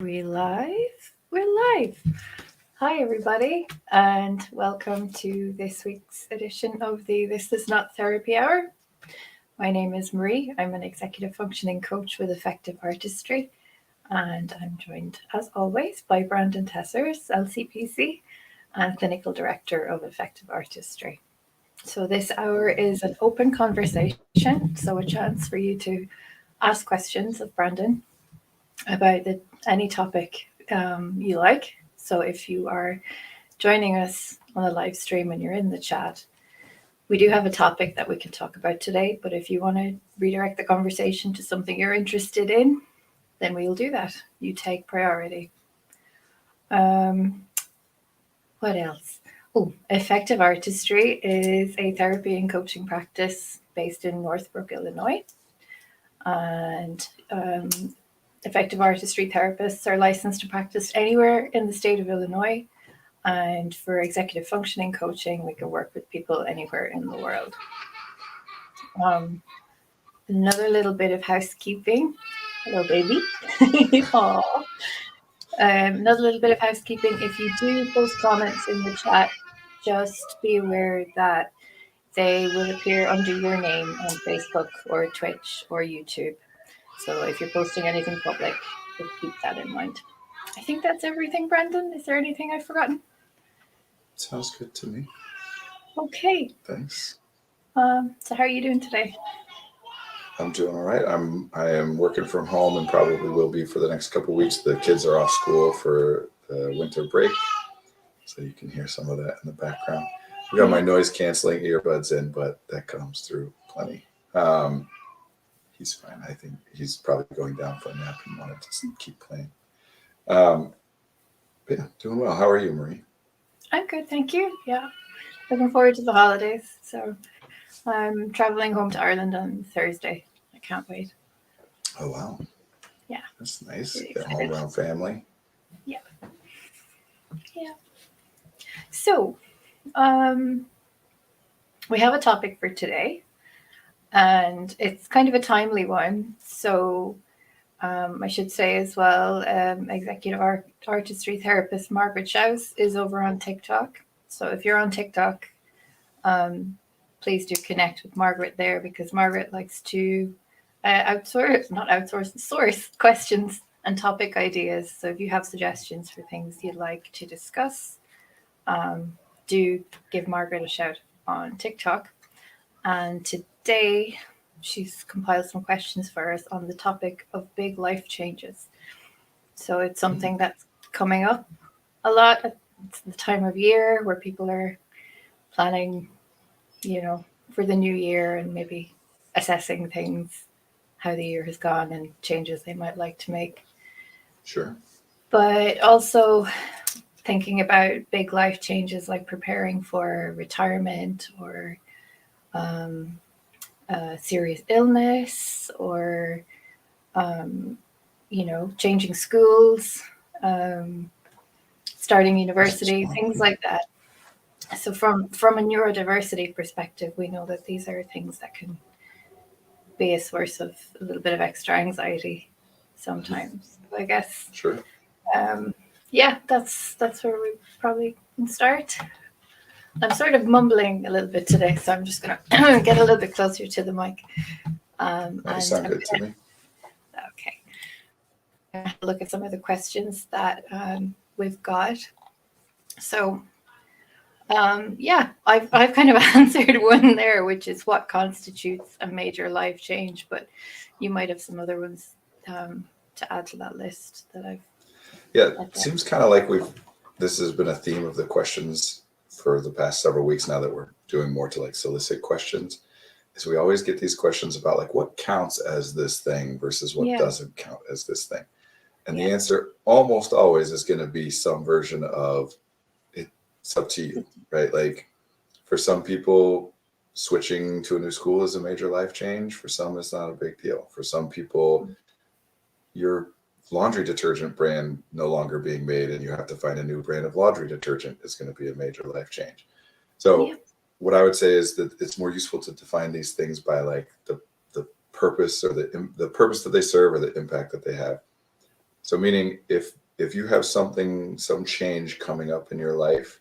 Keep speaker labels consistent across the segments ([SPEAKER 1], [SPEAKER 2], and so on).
[SPEAKER 1] We live? We're live. Hi, everybody, and welcome to this week's edition of the This Is Not Therapy Hour. My name is Marie. I'm an executive functioning coach with Effective Artistry, and I'm joined, as always, by Brandon Tessers, LCPC, and Clinical Director of Effective Artistry. So, this hour is an open conversation, so a chance for you to ask questions of Brandon about any topic you like. So if you are joining us on a live stream and you're in the chat, we do have a topic that we can talk about today. But if you want to redirect the conversation to something you're interested in, then we'll do that. You take priority. Um, what else? Oh, Effective Artistry is a therapy and coaching practice based in Northbrook, Illinois. And Effective Artistry therapists are licensed to practice anywhere in the state of Illinois. And for executive functioning coaching, we can work with people anywhere in the world. Um, Another little bit of housekeeping. Hello, baby. Aw. Another little bit of housekeeping. If you do post comments in the chat, just be aware that they will appear under your name on Facebook or Twitch or YouTube. So if you're posting anything public, just keep that in mind. I think that's everything, Brandon. Is there anything I've forgotten?
[SPEAKER 2] Sounds good to me.
[SPEAKER 1] Okay.
[SPEAKER 2] Thanks.
[SPEAKER 1] So how are you doing today?
[SPEAKER 2] I'm doing all right. I am working from home and probably will be for the next couple of weeks. The kids are off school for the winter break, so you can hear some of that in the background. I got my noise canceling earbuds in, but that comes through plenty. He's fine. I think he's probably going down for a nap and wanted to keep playing. But yeah, doing well. How are you, Marie?
[SPEAKER 1] I'm good, thank you. Yeah, looking forward to the holidays. So I'm traveling home to Ireland on Thursday. I can't wait.
[SPEAKER 2] Oh, wow.
[SPEAKER 1] Yeah.
[SPEAKER 2] That's nice.
[SPEAKER 1] Really
[SPEAKER 2] Get home around family.
[SPEAKER 1] Yeah. Yeah. So we have a topic for today, and it's kind of a timely one. So I should say as well, executive artistry therapist Margaret Schaus is over on TikTok. So if you're on TikTok, please do connect with Margaret there because Margaret likes to source questions and topic ideas. So if you have suggestions for things you'd like to discuss, do give Margaret a shout on TikTok. And today, she's compiled some questions for us on the topic of big life changes. So it's something that's coming up a lot. It's the time of year where people are planning, for the new year and maybe assessing things, how the year has gone and changes they might like to make.
[SPEAKER 2] Sure.
[SPEAKER 1] But also thinking about big life changes like preparing for retirement or serious illness or changing schools, um, starting university, things like that. So from a neurodiversity perspective, we know that these are things that can be a source of a little bit of extra anxiety sometimes. I guess.
[SPEAKER 2] Sure.
[SPEAKER 1] Yeah, that's where we probably can start. I'm sort of mumbling a little bit today, so I'm just gonna get a little bit closer to the mic.
[SPEAKER 2] That sounds good to me.
[SPEAKER 1] Okay. Have a look at some of the questions that we've got. So, yeah, I've kind of answered one there, which is what constitutes a major life change, but you might have some other ones to add to that list that I've.
[SPEAKER 2] Yeah, it seems kind of like this has been a theme of the questions for the past several weeks now that we're doing more to like solicit questions. Is we always get these questions about like what counts as this thing versus what doesn't count as this thing. And the answer almost always is going to be some version of it's up to you, right? Like for some people, switching to a new school is a major life change. For some, it's not a big deal. For some people, your laundry detergent brand no longer being made and you have to find a new brand of laundry detergent is going to be a major life change. So what I would say is that it's more useful to define these things by like the purpose or the purpose that they serve or the impact that they have. So meaning if you have some change coming up in your life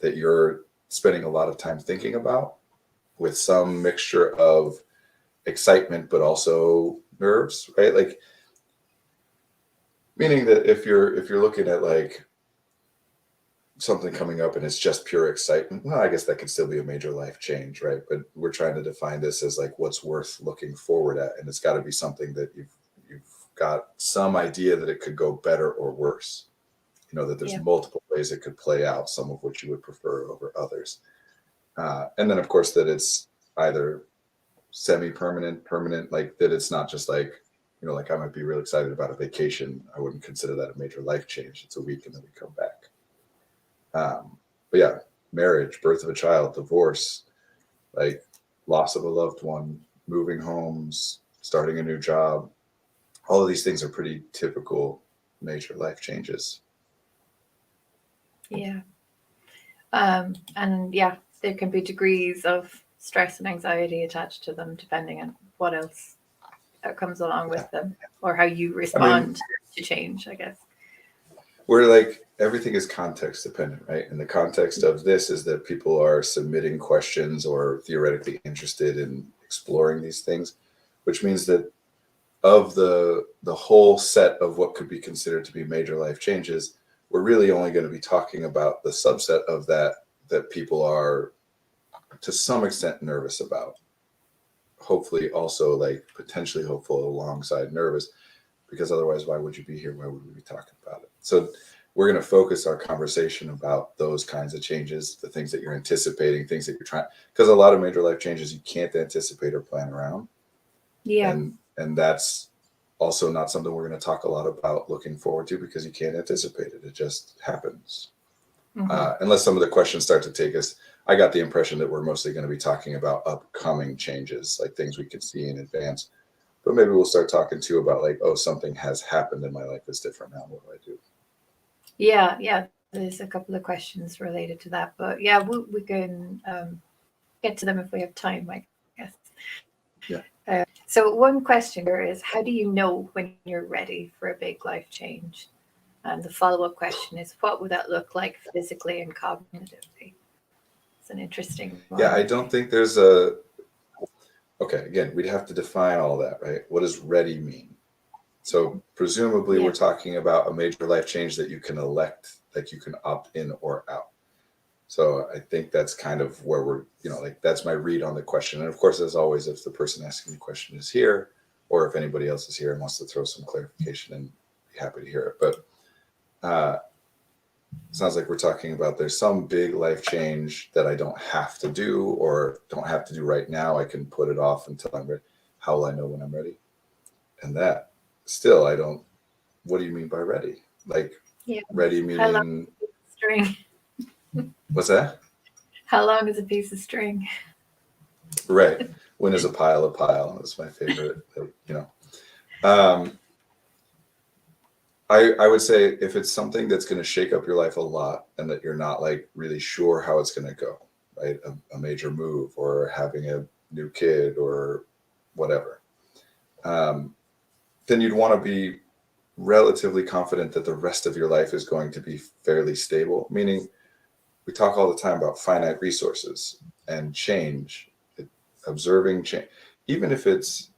[SPEAKER 2] that you're spending a lot of time thinking about with some mixture of excitement but also nerves, right? Like meaning that if you're looking at like something coming up and it's just pure excitement, well, I guess that could still be a major life change, right? But we're trying to define this as like what's worth looking forward at, and it's got to be something that you've got some idea that it could go better or worse. You know, that there's
[SPEAKER 1] Yeah.
[SPEAKER 2] multiple ways it could play out, some of which you would prefer over others. And then, of course, that it's either semi-permanent, permanent, like that it's not just like, you know, like I might be real excited about a vacation. I wouldn't consider that a major life change. It's a week and then we come back. But yeah, marriage, birth of a child, divorce, like loss of a loved one, moving homes, starting a new job. All of these things are pretty typical major life changes.
[SPEAKER 1] Yeah. And yeah, there can be degrees of stress and anxiety attached to them, depending on what else comes along with them or how you respond to change, I guess.
[SPEAKER 2] We're like, everything is context dependent, right? And the context of this is that people are submitting questions or theoretically interested in exploring these things, which means that of the whole set of what could be considered to be major life changes, we're really only going to be talking about the subset of that people are to some extent nervous about. Hopefully also like potentially hopeful alongside nervous, because otherwise why would you be here? Why would we be talking about it? So we're going to focus our conversation about those kinds of changes, the things that you're anticipating, things that you're trying, because a lot of major life changes you can't anticipate or plan around.
[SPEAKER 1] Yeah.
[SPEAKER 2] And that's also not something we're going to talk a lot about looking forward to, because you can't anticipate it. It just happens. Unless some of the questions start to take us, I got the impression that we're mostly going to be talking about upcoming changes, like things we could see in advance. But maybe we'll start talking too about like, oh, something has happened in my life that's different now. What do I do?
[SPEAKER 1] Yeah. There's a couple of questions related to that, but yeah, we can get to them if we have time, I guess.
[SPEAKER 2] Yeah.
[SPEAKER 1] So one question here is, how do you know when you're ready for a big life change? And the follow-up question is, what would that look like physically and cognitively? It's an interesting one.
[SPEAKER 2] Yeah, I don't think there's okay, again, we'd have to define all that, right? What does ready mean? So presumably we're talking about a major life change that you can elect, like you can opt in or out. So I think that's kind of where we're, you know, like that's my read on the question. And of course, as always, if the person asking the question is here, or if anybody else is here and wants to throw some clarification in, be happy to hear it. But sounds like we're talking about there's some big life change that I don't have to do or don't have to do right now. I can put it off until I'm ready. How will I know when I'm ready? And that still, I don't, what do you mean by ready? Like ready meaning
[SPEAKER 1] string.
[SPEAKER 2] What's that?
[SPEAKER 1] How long is a piece of string?
[SPEAKER 2] Right. When is a pile a pile? That's my favorite, you know. I would say if it's something that's going to shake up your life a lot and that you're not like really sure how it's going to go, right? A major move or having a new kid or whatever, then you'd want to be relatively confident that the rest of your life is going to be fairly stable. Meaning, we talk all the time about finite resources and change, observing change, even if it's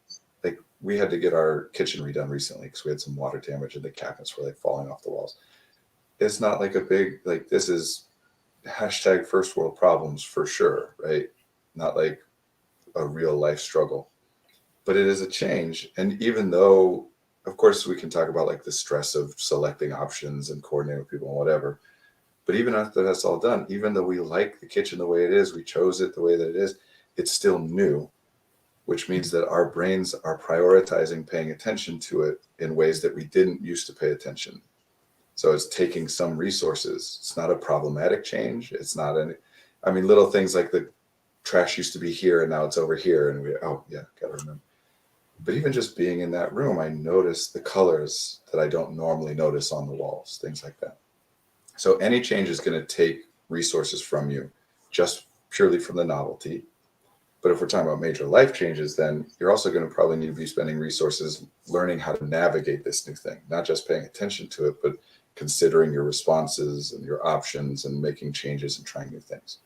[SPEAKER 2] like we had to get our kitchen redone recently because we had some water damage and the cabinets were like falling off the walls. It's not like a big, like this is hashtag first world problems for sure, right? Not like a real life struggle, but it is a change. And even though, of course, we can talk about like the stress of selecting options and coordinating with people and whatever. But even after that's all done, even though we like the kitchen the way it is, we chose it the way that it is, it's still new, which means that our brains are prioritizing paying attention to it in ways that we didn't used to pay attention. So it's taking some resources. It's not a problematic change. It's not any, I mean, little things like the trash used to be here and now it's over here. And we, oh yeah, gotta remember. But even just being in that room, I noticed the colors that I don't normally notice on the walls, things like that. So any change is going to take resources from you just purely from the novelty. But if we're talking about major life changes, then you're also going to probably need to be spending resources learning how to navigate this new thing, not just paying attention to it, but considering your responses and your options and making changes and trying new things.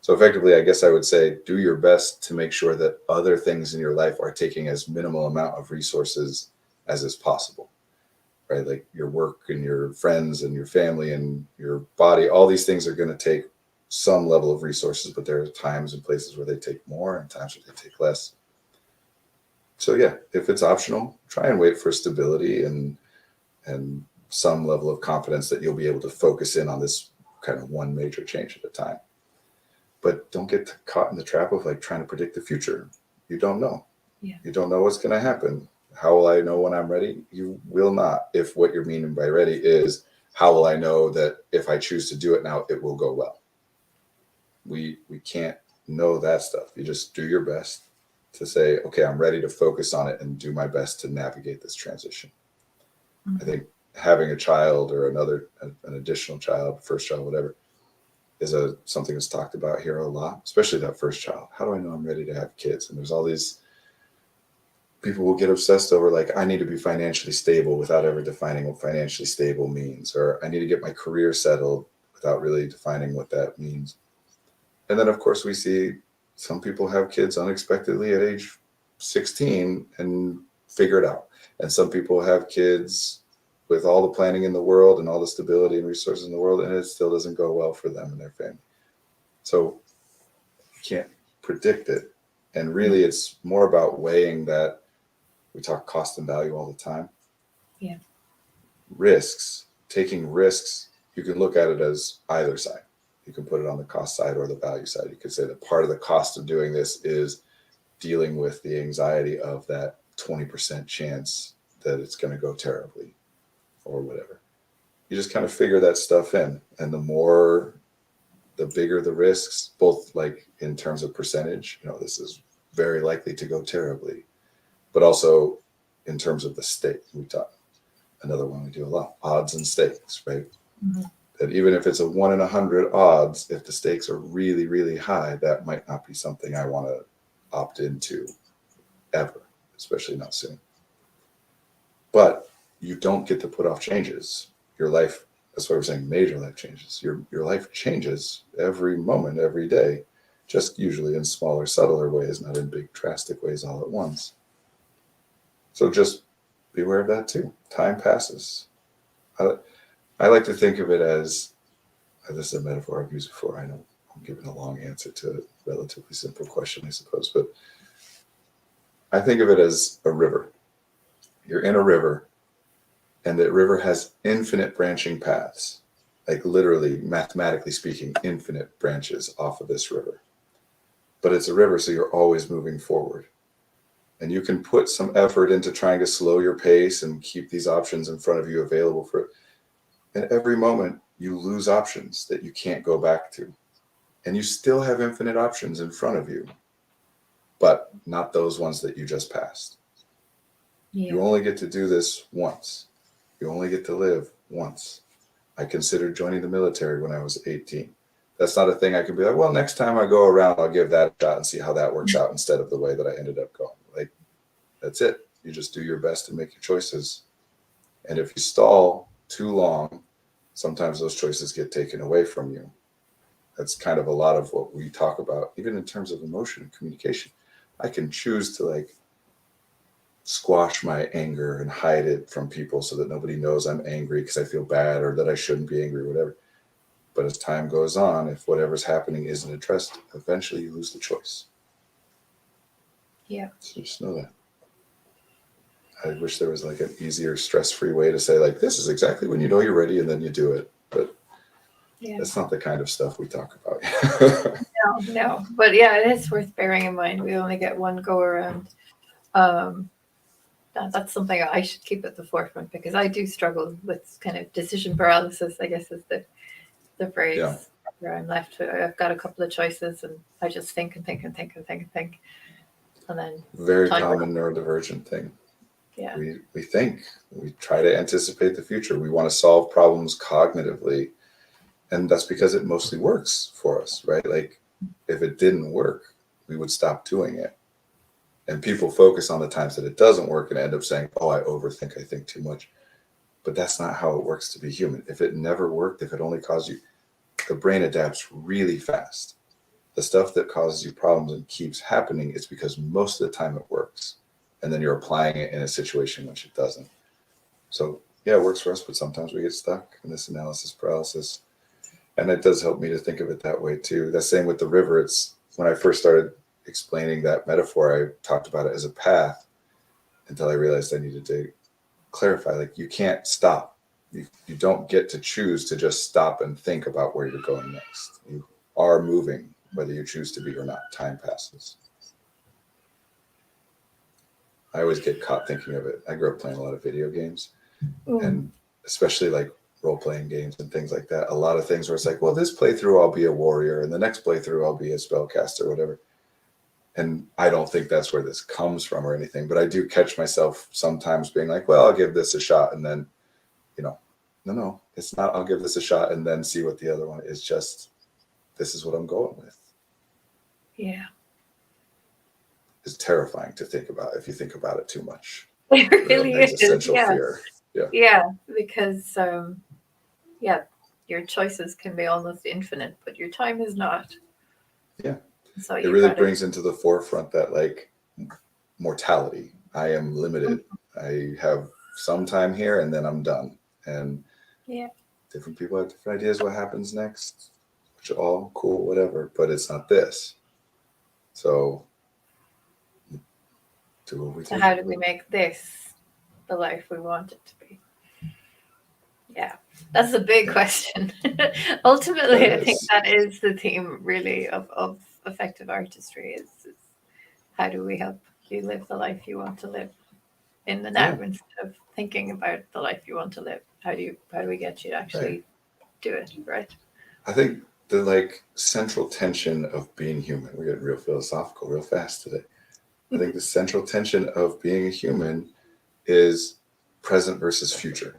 [SPEAKER 2] So effectively, I guess I would say do your best to make sure that other things in your life are taking as minimal amount of resources as is possible, right? Like your work and your friends and your family and your body, all these things are going to take some level of resources, but there are times and places where they take more and times where they take less. So yeah, if it's optional, try and wait for stability and some level of confidence that you'll be able to focus in on this kind of one major change at a time. But don't get caught in the trap of like trying to predict the future. You don't know.
[SPEAKER 1] Yeah.
[SPEAKER 2] You don't know what's going to happen. How will I know when I'm ready? You will not. If what you're meaning by ready is how will I know that if I choose to do it now, it will go well? We can't know that stuff. You just do your best to say, okay, I'm ready to focus on it and do my best to navigate this transition. I think having a child or an additional child, first child, whatever, is something that's talked about here a lot, especially that first child. How do I know I'm ready to have kids? And there's all these people will get obsessed over like, I need to be financially stable without ever defining what financially stable means, or I need to get my career settled without really defining what that means. And then of course we see some people have kids unexpectedly at age 16 and figure it out. And some people have kids with all the planning in the world and all the stability and resources in the world, and it still doesn't go well for them and their family. So you can't predict it. And really it's more about weighing that. We talk cost and value all the time.
[SPEAKER 1] Yeah.
[SPEAKER 2] Risks, taking risks, you can look at it as either side. You can put it on the cost side or the value side. You could say that part of the cost of doing this is dealing with the anxiety of that 20% chance that it's going to go terribly or whatever. You just kind of figure that stuff in. And the bigger the risks, both like in terms of percentage, this is very likely to go terribly, but also in terms of the stake. We talk, another one we do a lot, odds and stakes, right?
[SPEAKER 1] Mm-hmm.
[SPEAKER 2] That even if it's a 1 in 100 odds, if the stakes are really, really high, that might not be something I want to opt into ever, especially not soon. But you don't get to put off changes. Your life, that's why we're saying major life changes. Your life changes every moment, every day, just usually in smaller, subtler ways, not in big, drastic ways all at once. So just be aware of that too. Time passes. I like to think of it as, this is a metaphor I've used before. I know I'm giving a long answer to a relatively simple question, I suppose, but I think of it as a river. You're in a river, and that river has infinite branching paths, like literally, mathematically speaking, infinite branches off of this river. But it's a river, so you're always moving forward. And you can put some effort into trying to slow your pace and keep these options in front of you available for it. And every moment you lose options that you can't go back to. And you still have infinite options in front of you, but not those ones that you just passed. Yeah. You only get to do this once. You only get to live once. I considered joining the military when I was 18. That's not a thing I can be like, well, next time I go around, I'll give that a shot and see how that works out instead of the way that I ended up going. Like, that's it. You just do your best to make your choices. And if you stall too long, sometimes those choices get taken away from you. That's kind of a lot of what we talk about, even in terms of emotion and communication. I can choose to like squash my anger and hide it from people so that nobody knows I'm angry because I feel bad or that I shouldn't be angry or whatever. But as time goes on, if whatever's happening isn't addressed, eventually you lose the choice.
[SPEAKER 1] Yeah.
[SPEAKER 2] So just know that. I wish there was like an easier, stress-free way to say like, this is exactly when you know you're ready and then you do it. But that's not the kind of stuff we talk about.
[SPEAKER 1] No. But yeah, it is worth bearing in mind. We only get one go around. That's something I should keep at the forefront because I do struggle with kind of decision paralysis, I guess is the phrase. Yeah. Where I'm left with, I've got a couple of choices and I just think and think and think and think and think. And then
[SPEAKER 2] very common neurodivergent thing.
[SPEAKER 1] Yeah.
[SPEAKER 2] We think, we try to anticipate the future. We want to solve problems cognitively. And that's because it mostly works for us, right? Like if it didn't work, we would stop doing it. And people focus on the times that it doesn't work and end up saying, oh, I overthink, I think too much. But that's not how it works to be human. If it never worked, if it only caused you, the brain adapts really fast. The stuff that causes you problems and keeps happening is because most of the time it works. And then you're applying it in a situation which it doesn't. So yeah, it works for us, but sometimes we get stuck in this analysis paralysis. And it does help me to think of it that way too. That's same with the river. It's when I first started explaining that metaphor, I talked about it as a path until I realized I needed to clarify, like, you can't stop. You don't get to choose to just stop and think about where you're going next. You are moving, whether you choose to be or not. Time passes. I always get caught thinking of it. I grew up playing a lot of video games, and especially like role-playing games and things like that. A lot of things where it's like, well, this playthrough I'll be a warrior, and the next playthrough I'll be a spellcaster or whatever. And I don't think that's where this comes from or anything, but I do catch myself sometimes being like, well, I'll give this a shot. And then, no, it's not, I'll give this a shot and then see what the other one is. Just, this is what I'm going with.
[SPEAKER 1] Yeah.
[SPEAKER 2] It's terrifying to think about if you think about it too much.
[SPEAKER 1] It really is.
[SPEAKER 2] Existential fear.
[SPEAKER 1] Yeah, because your choices can be almost infinite, but your time is not.
[SPEAKER 2] Yeah.
[SPEAKER 1] So
[SPEAKER 2] it really brings into the forefront that, like, mortality. I am limited. I have some time here and then I'm done. And different people have different ideas what happens next, which are all cool, whatever, but it's not this. So do what we do.
[SPEAKER 1] So how do we make this the life we want it to be? Yeah, that's a big question. Ultimately, I think that is the theme, really, of effective artistry is how do we help you live the life you want to live in the now instead of thinking about the life you want to live. How do we get you to actually do it, right?
[SPEAKER 2] I think the central tension of being human, we're getting real philosophical real fast today. I think the central tension of being a human is present versus future.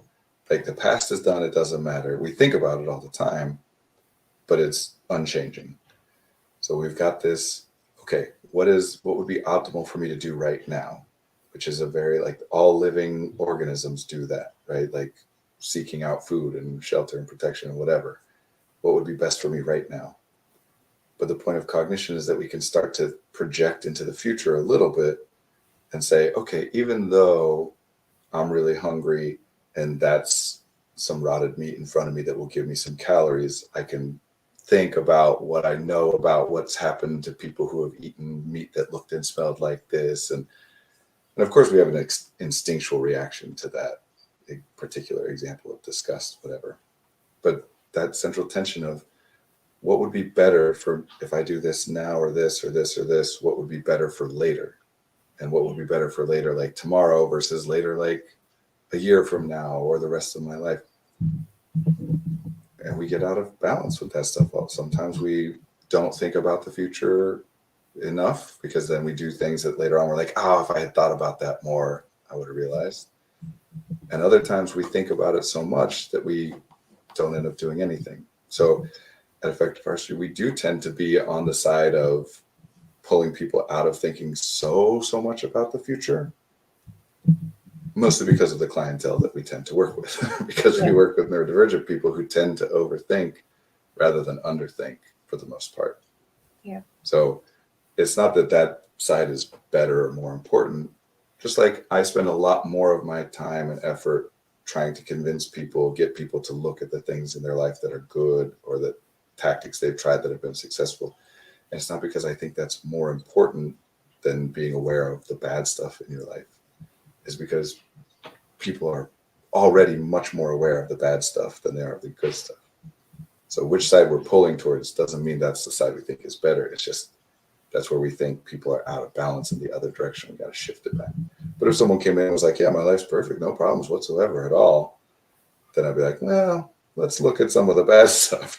[SPEAKER 2] Like, the past is done, it doesn't matter. We think about it all the time, but it's unchanging. So we've got this, okay, what would be optimal for me to do right now? Which is a very, all living organisms do that, right? Like seeking out food and shelter and protection and whatever. What would be best for me right now? But the point of cognition is that we can start to project into the future a little bit and say, okay, even though I'm really hungry and that's some rotted meat in front of me that will give me some calories, I can think about what I know about what's happened to people who have eaten meat that looked and smelled like this. And of course, we have an instinctual reaction to that particular example of disgust, whatever. But that central tension of what would be better for if I do this now or this or this or this, what would be better for later? And what would be better for later, like tomorrow versus later, like a year from now or the rest of my life. And we get out of balance with that stuff. Well, sometimes we don't think about the future enough because then we do things that later on we're like, oh, if I had thought about that more, I would have realized. And other times we think about it so much that we don't end up doing anything. So at Effective Artistry, we do tend to be on the side of pulling people out of thinking so much about the future, mostly because of the clientele that we tend to work with, because we work with neurodivergent people who tend to overthink rather than underthink for the most part.
[SPEAKER 1] Yeah.
[SPEAKER 2] So it's not that side is better or more important. Just like I spend a lot more of my time and effort trying to convince people, get people to look at the things in their life that are good or the tactics they've tried that have been successful. And it's not because I think that's more important than being aware of the bad stuff in your life. It's because people are already much more aware of the bad stuff than they are of the good stuff. So which side we're pulling towards doesn't mean that's the side we think is better. It's just that's where we think people are out of balance in the other direction. We got to shift it back. But if someone came in and was like, yeah, my life's perfect, no problems whatsoever at all, then I'd be like, well, let's look at some of the bad stuff,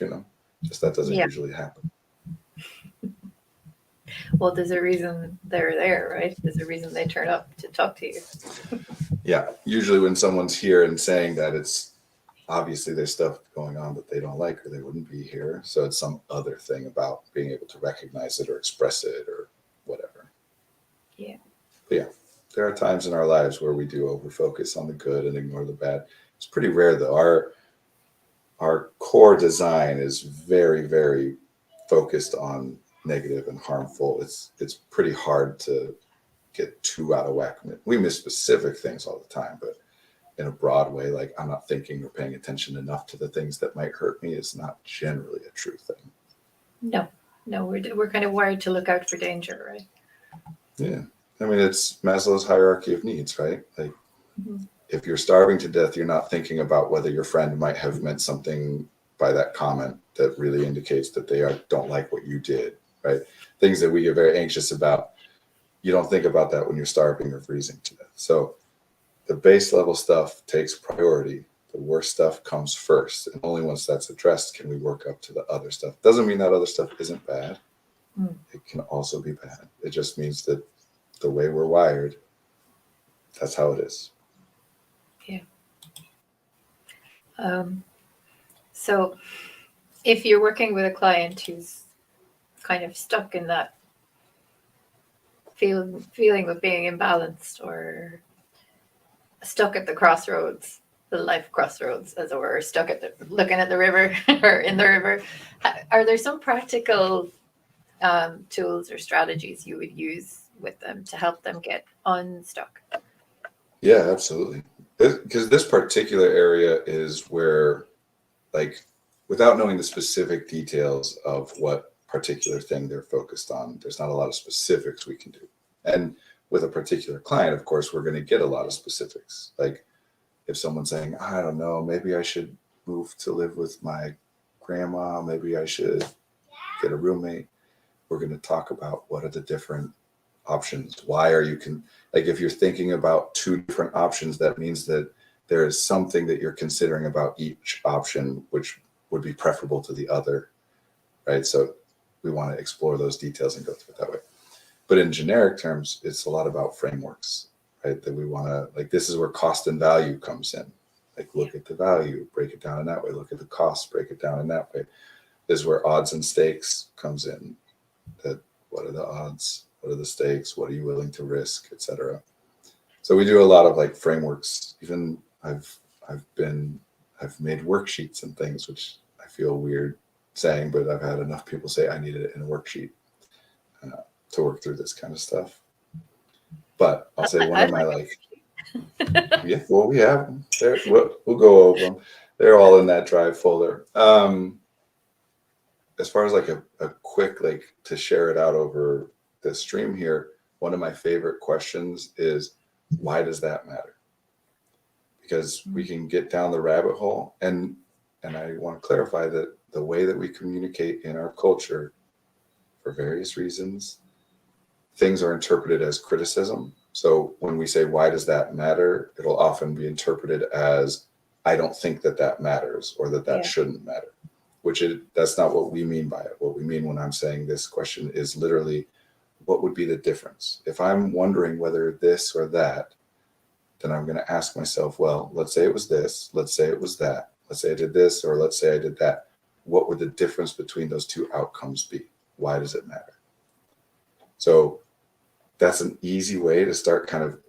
[SPEAKER 2] Just that doesn't usually happen.
[SPEAKER 1] Well, there's a reason they're there, right? There's a reason they turn up to talk to you.
[SPEAKER 2] Yeah. Usually when someone's here and saying that, it's obviously there's stuff going on that they don't like or they wouldn't be here. So it's some other thing about being able to recognize it or express it or
[SPEAKER 1] Yeah.
[SPEAKER 2] But yeah, there are times in our lives where we do overfocus on the good and ignore the bad. It's pretty rare though. Our core design is very, very focused on negative and harmful. It's pretty hard to get too out of whack. We miss specific things all the time, but in a broad way, like I'm not thinking or paying attention enough to the things that might hurt me is not generally a true thing.
[SPEAKER 1] No, we're kind of wired to look out for danger, right?
[SPEAKER 2] Yeah. I mean, it's Maslow's hierarchy of needs, right? Like
[SPEAKER 1] Mhm.
[SPEAKER 2] if you're starving to death, you're not thinking about whether your friend might have meant something by that comment that really indicates that they don't like what you did, right? Things that we get very anxious about. You don't think about that when you're starving or freezing to death. So the base level stuff takes priority. The worst stuff comes first. And only once that's addressed can we work up to the other stuff. Doesn't mean that other stuff isn't bad.
[SPEAKER 1] Mm.
[SPEAKER 2] It can also be bad. It just means that the way we're wired, that's how it is.
[SPEAKER 1] Yeah. So if you're working with a client who's kind of stuck in that feeling of being imbalanced or stuck at the crossroads, the life crossroads, as it were, stuck at looking at the river or in the river, are there some practical tools or strategies you would use with them to help them get unstuck?
[SPEAKER 2] Yeah, absolutely. Because this particular area is where, like, without knowing the specific details of what particular thing they're focused on, there's not a lot of specifics we can do. And with a particular client, of course, we're going to get a lot of specifics. Like if someone's saying, I don't know, maybe I should move to live with my grandma, maybe I should get a roommate. We're going to talk about what are the different options. Why are you like if you're thinking about two different options, that means that there is something that you're considering about each option which would be preferable to the other, right? So we want to explore those details and go through it that way. But in generic terms, it's a lot about frameworks, right? That we want to, like, this is where cost and value comes in. Like, look at the value, break it down in that way. Look at the cost, break it down in that way. This is where odds and stakes comes in. That what are the odds? What are the stakes? What are you willing to risk, etc. So we do a lot of like frameworks. Even I've made worksheets and things, which I feel weird saying, but I've had enough people say I needed it in a worksheet to work through this kind of stuff. But I'll say one of my yeah, well, we have them. We'll go over them. They're all in that drive folder. As far as like a quick, like to share it out over the stream here, one of my favorite questions is, why does that matter? Because we can get down the rabbit hole, and I want to clarify that the way that we communicate in our culture, for various reasons, things are interpreted as criticism. So when we say, why does that matter? It'll often be interpreted as, I don't think that matters, or that shouldn't matter, that's not what we mean by it. What we mean when I'm saying this question is literally, what would be the difference? If I'm wondering whether this or that, then I'm going to ask myself, well, let's say it was this, let's say it was that, let's say I did this, or let's say I did that. What would the difference between those two outcomes be? Why does it matter? So that's an easy way to start kind of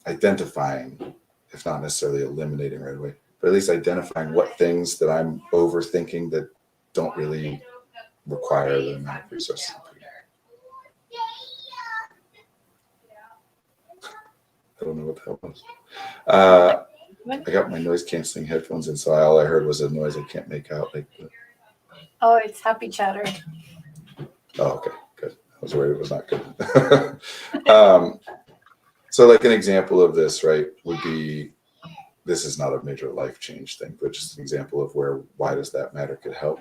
[SPEAKER 2] identifying, if not necessarily eliminating right away, but at least identifying what things that I'm overthinking that don't really require the amount of resources. I don't know what that was. I got my noise canceling headphones in, so all I heard was a noise I can't make out.
[SPEAKER 1] Oh, it's happy chatter.
[SPEAKER 2] Oh, okay, good. I was worried it was not good. So like an example of this, right, would be, this is not a major life change thing, but just an example of where why does that matter could help,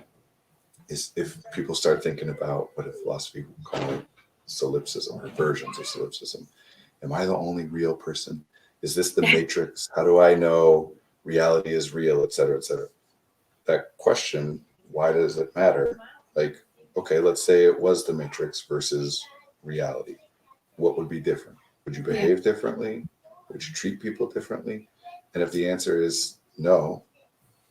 [SPEAKER 2] is if people start thinking about what a philosophy would call solipsism or versions of solipsism. Am I the only real person? Is this the matrix? How do I know reality is real, et cetera, et cetera? That question, why does it matter? Like, okay, let's say it was the matrix versus reality. What would be different? Would you behave differently? Would you treat people differently? And if the answer is no,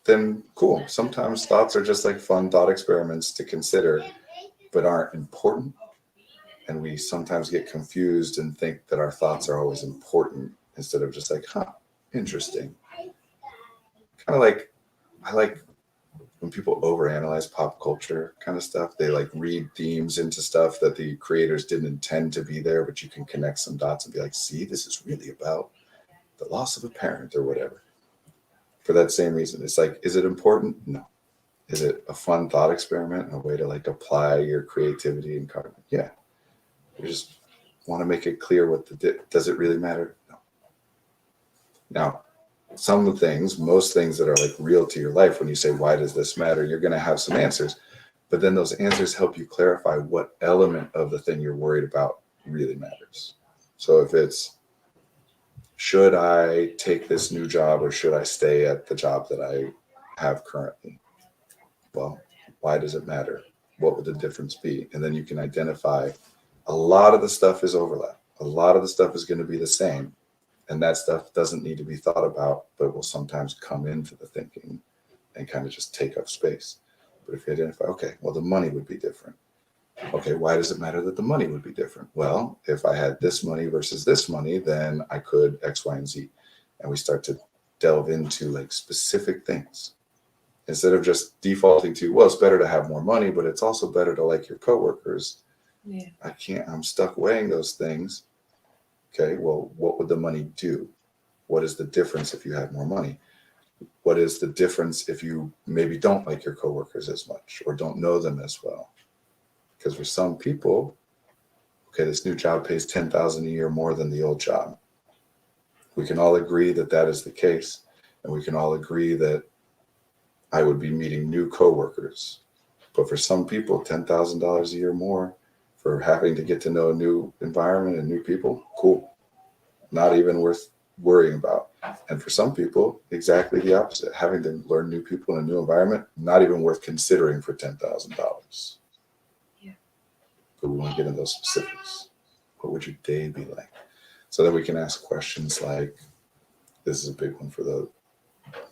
[SPEAKER 2] then cool. Sometimes thoughts are just like fun thought experiments to consider, but aren't important. And we sometimes get confused and think that our thoughts are always important instead of just like, interesting. Kind of like, I like when people overanalyze pop culture kind of stuff. They like read themes into stuff that the creators didn't intend to be there, but you can connect some dots and be like, see, this is really about the loss of a parent or whatever. For that same reason, it's like, is it important? No. Is it a fun thought experiment, a way to like apply your creativity and carbon? Yeah. You just want to make it clear what does it really matter? No. Now, some of the things, most things that are like real to your life, when you say, why does this matter? You're going to have some answers, but then those answers help you clarify what element of the thing you're worried about really matters. So if it's, should I take this new job or should I stay at the job that I have currently? Well, why does it matter? What would the difference be? And then you can identify a lot of the stuff is overlap. A lot of the stuff is going to be the same. And that stuff doesn't need to be thought about, but will sometimes come into the thinking and kind of just take up space. But if you identify, okay, well, the money would be different. Okay, why does it matter that the money would be different? Well, if I had this money versus this money, then I could X, Y, and Z. And we start to delve into like specific things instead of just defaulting to, well, it's better to have more money, but it's also better to like your coworkers.
[SPEAKER 1] Yeah.
[SPEAKER 2] I'm stuck weighing those things. Okay, well, what would the money do? What is the difference if you had more money? What is the difference if you maybe don't like your coworkers as much or don't know them as well? Because for some people, okay, this new job pays $10,000 a year more than the old job. We can all agree that that is the case, and we can all agree that I would be meeting new coworkers. But for some people, $10,000 a year more for having to get to know a new environment and new people, cool. Not even worth worrying about. And for some people, exactly the opposite. Having to learn new people in a new environment, not even worth considering for $10,000.
[SPEAKER 1] Yeah.
[SPEAKER 2] But we want to get into those specifics. What would your day be like? So that we can ask questions like, this is a big one for the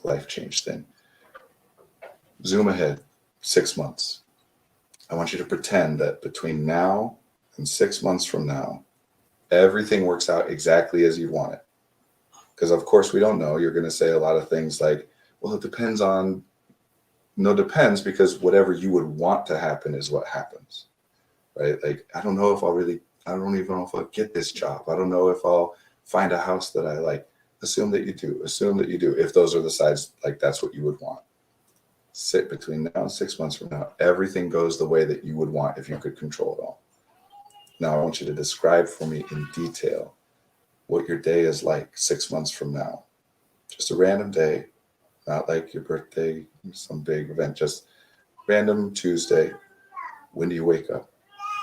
[SPEAKER 2] life change thing. Zoom ahead 6 months. I want you to pretend that between now and 6 months from now, everything works out exactly as you want it. Because of course we don't know. You're going to say a lot of things like, well, it depends on, no, depends, because whatever you would want to happen is what happens, right? Like, I don't even know if I'll get this job. I don't know if I'll find a house that I like. Assume that you do. Assume that you do. If those are the sides, like that's what you would want. Sit between now and 6 months from now, everything goes the way that you would want if you could control it all. Now I want you to describe for me in detail what your day is like 6 months from now. Just a random day, not like your birthday, some big event, just random Tuesday. When do you wake up?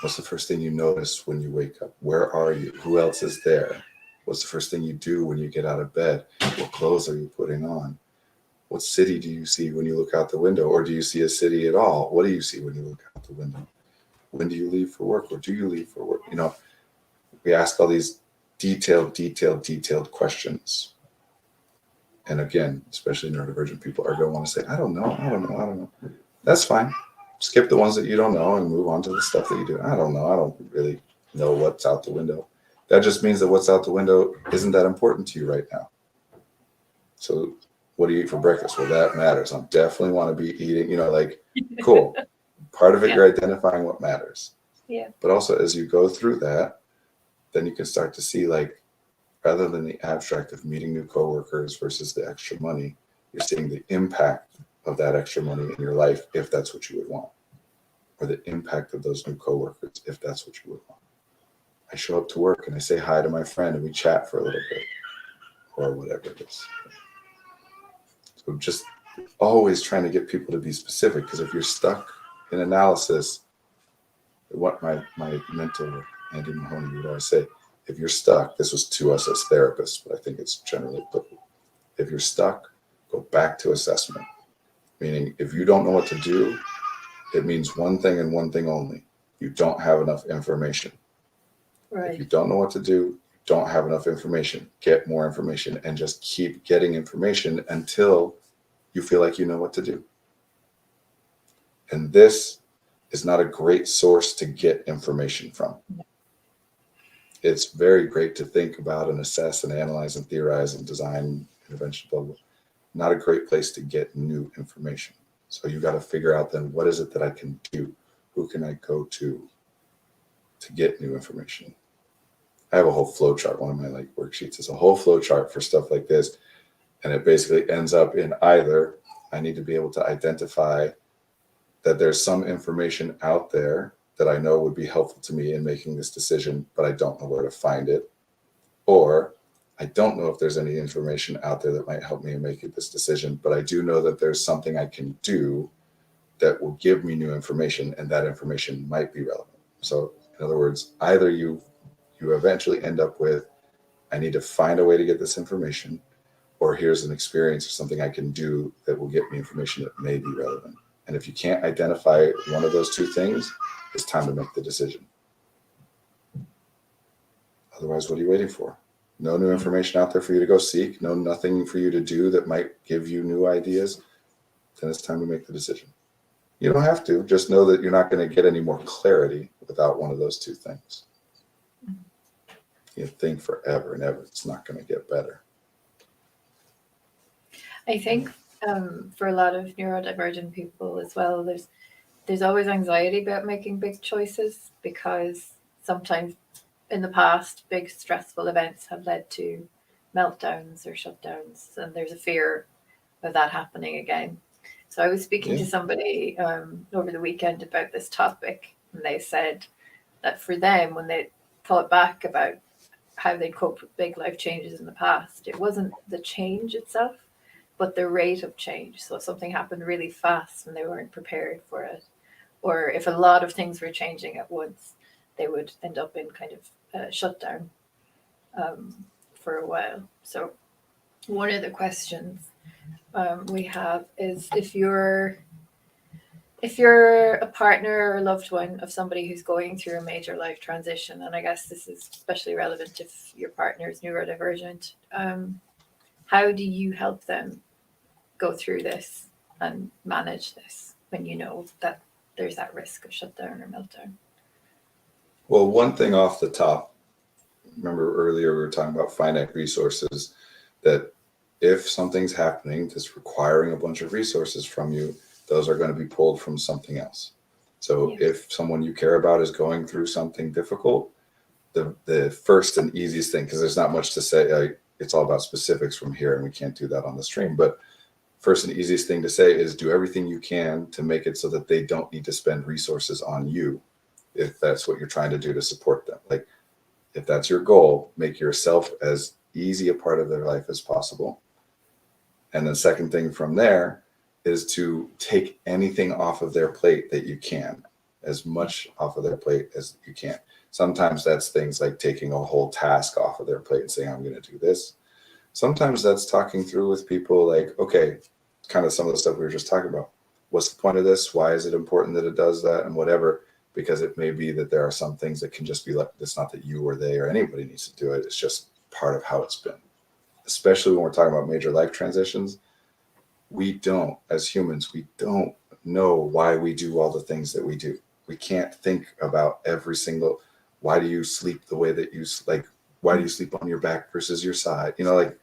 [SPEAKER 2] What's the first thing you notice when you wake up? Where are you? Who else is there? What's the first thing you do when you get out of bed? What clothes are you putting on? What city do you see when you look out the window? Or do you see a city at all? What do you see when you look out the window? When do you leave for work? Or do you leave for work? You know, we ask all these detailed questions. And again, especially neurodivergent people are going to want to say, I don't know. That's fine. Skip the ones that you don't know and move on to the stuff that you do. I don't know. I don't really know what's out the window. That just means that what's out the window isn't that important to you right now. So what do you eat for breakfast? Well, that matters. I definitely want to be eating, like, cool. Part of it, you're identifying what matters.
[SPEAKER 1] Yeah.
[SPEAKER 2] But also as you go through that, then you can start to see, like, rather than the abstract of meeting new coworkers versus the extra money, you're seeing the impact of that extra money in your life, if that's what you would want, or the impact of those new coworkers, if that's what you would want. I show up to work and I say hi to my friend and we chat for a little bit, or whatever it is. So just always trying to get people to be specific, because if you're stuck in analysis, what my mentor, Andy Mahoney, would always say, if you're stuck, this was to us as therapists, but I think it's generally applicable. If you're stuck, go back to assessment. Meaning, if you don't know what to do, it means one thing and one thing only. You don't have enough information.
[SPEAKER 1] Right.
[SPEAKER 2] If you don't know what to do, don't have enough information. Get more information and just keep getting information until you feel like you know what to do. And this is not a great source to get information from. it's very great to think about and assess and analyze and theorize and design intervention, blah, blah. Not a great place to get new information. So you got to figure out then, what is it that I can do? Who can I go to get new information? I have a whole flow chart. One of my like worksheets is a whole flow chart for stuff like this. And it basically ends up in either I need to be able to identify that there's some information out there that I know would be helpful to me in making this decision, but I don't know where to find it. Or I don't know if there's any information out there that might help me in making this decision, but I do know that there's something I can do that will give me new information, and that information might be relevant. So in other words, either you eventually end up with, I need to find a way to get this information, or here's an experience or something I can do that will get me information that may be relevant. And if you can't identify one of those two things, it's time to make the decision. Otherwise, what are you waiting for? No new information out there for you to go seek, nothing for you to do that might give you new ideas, then it's time to make the decision. You don't have to, just know that you're not going to get any more clarity without one of those two things. You think forever and ever, it's not going to get better.
[SPEAKER 1] I think for a lot of neurodivergent people as well, there's always anxiety about making big choices, because sometimes in the past, big stressful events have led to meltdowns or shutdowns, and there's a fear of that happening again. So I was speaking to somebody over the weekend about this topic, and they said that for them, when they thought back about how they coped with big life changes in the past, it wasn't the change itself, but the rate of change. So if something happened really fast and they weren't prepared for it, or if a lot of things were changing at once, they would end up in kind of a shutdown for a while. So one of the questions we have is, if you're a partner or loved one of somebody who's going through a major life transition, and I guess this is especially relevant if your partner is neurodivergent, how do you help them go through this and manage this when you know that there's that risk of shutdown or meltdown?
[SPEAKER 2] Well, one thing off the top, remember earlier we were talking about finite resources, that if something's happening that's requiring a bunch of resources from you, those are going to be pulled from something else. So if someone you care about is going through something difficult, the first and easiest thing, because there's not much to say, it's all about specifics from here, and we can't do that on the stream, but first and easiest thing to say is do everything you can to make it so that they don't need to spend resources on you, if that's what you're trying to do to support them. Like, if that's your goal, make yourself as easy a part of their life as possible. And the second thing from there is to take anything off of their plate that you can, as much off of their plate as you can. Sometimes that's things like taking a whole task off of their plate and saying, I'm going to do this. Sometimes that's talking through with people like, okay, kind of some of the stuff we were just talking about. What's the point of this? Why is it important that it does that? And whatever, because it may be that there are some things that can just be like, it's not that you or they or anybody needs to do it. It's just part of how it's been. Especially when we're talking about major life transitions, we don't, as humans, we don't know why we do all the things that we do. We can't think about every single, why do you sleep the way that you, like, why do you sleep on your back versus your side? You know, like,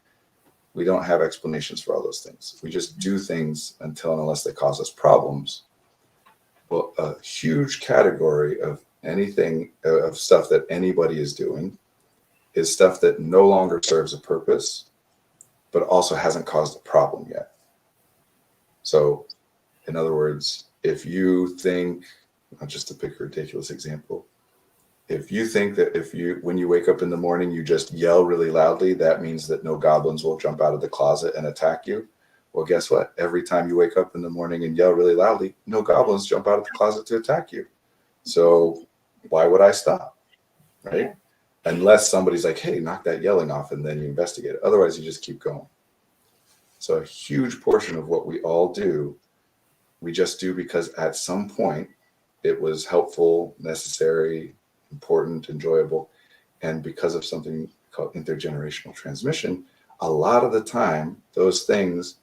[SPEAKER 2] we don't have explanations for all those things. We just do things until and unless they cause us problems. Well, a huge category of anything, of stuff that anybody is doing, is stuff that no longer serves a purpose, but also hasn't caused a problem yet. So, in other words, if you think, just to pick a ridiculous example, if you think that when you wake up in the morning, you just yell really loudly, that means that no goblins will jump out of the closet and attack you. Well, guess what? Every time you wake up in the morning and yell really loudly, no goblins jump out of the closet to attack you. So why would I stop? Right? Yeah. Unless somebody's like, hey, knock that yelling off, and then you investigate it. Otherwise, you just keep going. So a huge portion of what we all do, we just do because at some point it was helpful, necessary, important, enjoyable. And because of something called intergenerational transmission, a lot of the time, those things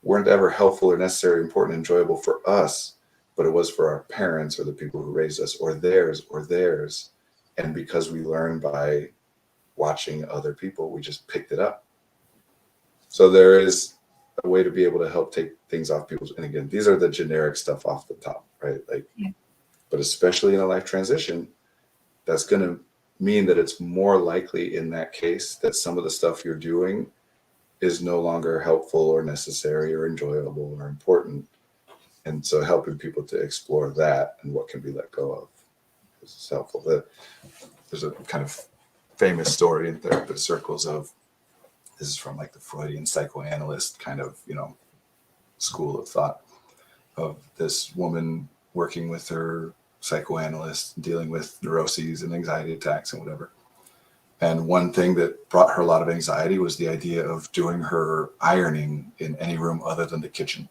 [SPEAKER 2] weren't ever helpful or necessary, important, enjoyable for us, but it was for our parents or the people who raised us or theirs. And because we learn by watching other people. We just picked it up. So there is a way to be able to help take things off people's. And again, these are the generic stuff off the top, right? Like,
[SPEAKER 1] Yeah.
[SPEAKER 2] but especially in a life transition, that's going to mean that it's more likely in that case that some of the stuff you're doing is no longer helpful or necessary or enjoyable or important. And so helping people to explore that and what can be let go of is helpful. There's a kind of famous story in therapist circles of, this is from like the Freudian psychoanalyst kind of, school of thought, of this woman working with her psychoanalyst, dealing with neuroses and anxiety attacks and whatever. And one thing that brought her a lot of anxiety was the idea of doing her ironing in any room other than the kitchen.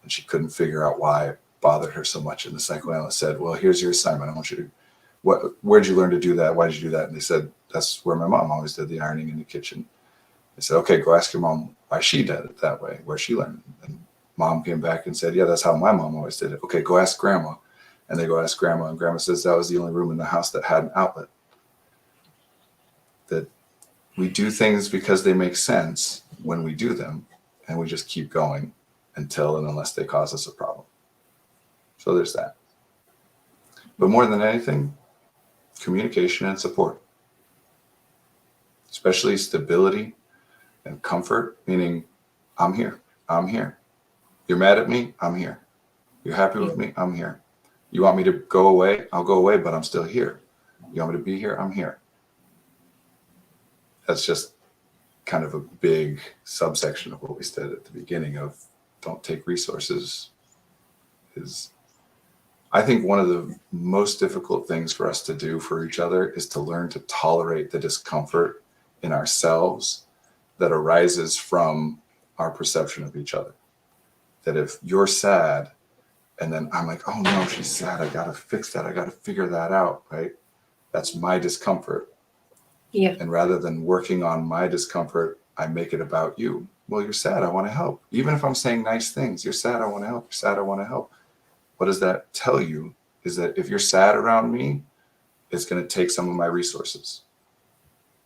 [SPEAKER 2] And she couldn't figure out why it bothered her so much. And the psychoanalyst said, well, here's your assignment. I want you to, where'd you learn to do that? Why did you do that? And they said, that's where my mom always did the ironing in the kitchen. They said, okay, go ask your mom why she did it that way, where she learned. And mom came back and said, yeah, that's how my mom always did it. Okay, go ask grandma. And they go ask grandma, and grandma says that was the only room in the house that had an outlet. That we do things because they make sense when we do them, and we just keep going until and unless they cause us a problem. So there's that. But more than anything, communication and support, especially stability and comfort, meaning I'm here. You're mad at me? I'm here. You're happy with me? I'm here. You want me to go away? I'll go away, but I'm still here. You want me to be here? I'm here. That's just kind of a big subsection of what we said at the beginning of don't take resources. Is I think one of the most difficult things for us to do for each other is to learn to tolerate the discomfort in ourselves that arises from our perception of each other. That if you're sad, and then I'm like, oh no, she's sad. I got to fix that. I got to figure that out, right? That's my discomfort.
[SPEAKER 1] Yeah.
[SPEAKER 2] And rather than working on my discomfort, I make it about you. Well, you're sad. I want to help. Even if I'm saying nice things, you're sad. I want to help. You're sad. I want to help. What does that tell you? Is that if you're sad around me, it's going to take some of my resources.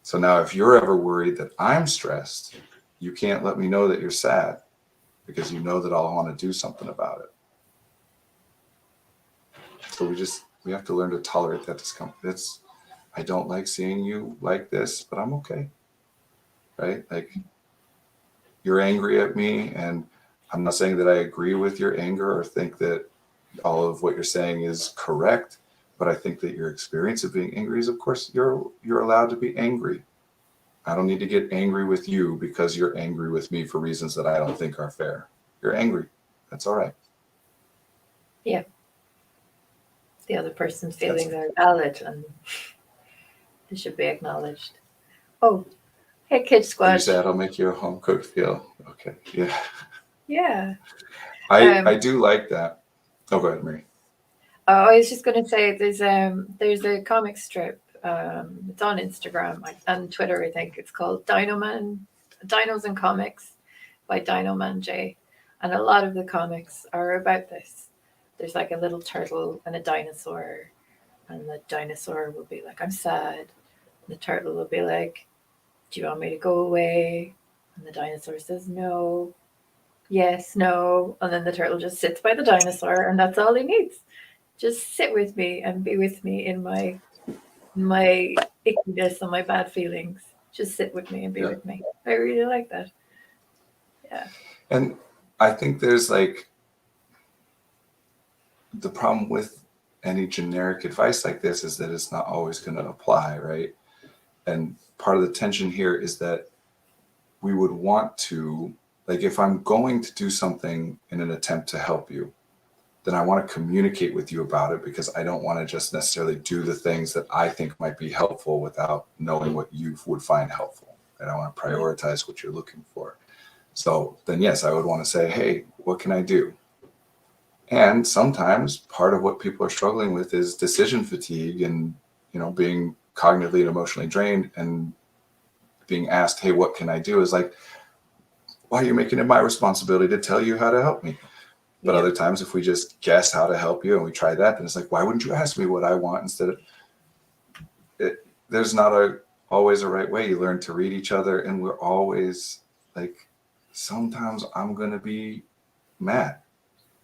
[SPEAKER 2] So now if you're ever worried that I'm stressed, you can't let me know that you're sad because you know that I'll want to do something about it. So we have to learn to tolerate that discomfort. I don't like seeing you like this, but I'm okay, right? Like you're angry at me, and I'm not saying that I agree with your anger or think that all of what you're saying is correct, but I think that your experience of being angry is, of course, you're allowed to be angry. I don't need to get angry with you because you're angry with me for reasons that I don't think are fair. You're angry. That's all right.
[SPEAKER 1] Yeah. The other person's feelings are valid and they should be acknowledged. Oh, hey, Kid
[SPEAKER 2] You
[SPEAKER 1] Squad.
[SPEAKER 2] said I'll make you a home cooked feel. Okay. Yeah.
[SPEAKER 1] Yeah.
[SPEAKER 2] I do like that. Oh, go ahead, Marie.
[SPEAKER 1] I was just going to say there's a comic strip. It's on Instagram and Twitter, I think. It's called Dinos and Comics by Dino Man J. And a lot of the comics are about this. There's like a little turtle and a dinosaur. And the dinosaur will be like, I'm sad. The turtle will be like, do you want me to go away? And the dinosaur says, no. Yes, no. And then the turtle just sits by the dinosaur, and that's all he needs. Just sit with me and be with me in my ickiness and my bad feelings. Just sit with me and be with me. I really like that. Yeah.
[SPEAKER 2] And I think there's like the problem with any generic advice like this is that it's not always going to apply, right? And part of the tension here is that we would want to, like, if I'm going to do something in an attempt to help you, then I want to communicate with you about it because I don't want to just necessarily do the things that I think might be helpful without knowing what you would find helpful. And I want to prioritize what you're looking for. So then, yes, I would want to say, hey, what can I do? And sometimes part of what people are struggling with is decision fatigue and, being cognitively and emotionally drained, and being asked, hey, what can I do? Is like, why are you making it my responsibility to tell you how to help me? But other times, if we just guess how to help you and we try that, then it's like, why wouldn't you ask me what I want instead of it? There's not a always a right way. You learn to read each other, and we're always like, sometimes I'm going to be mad.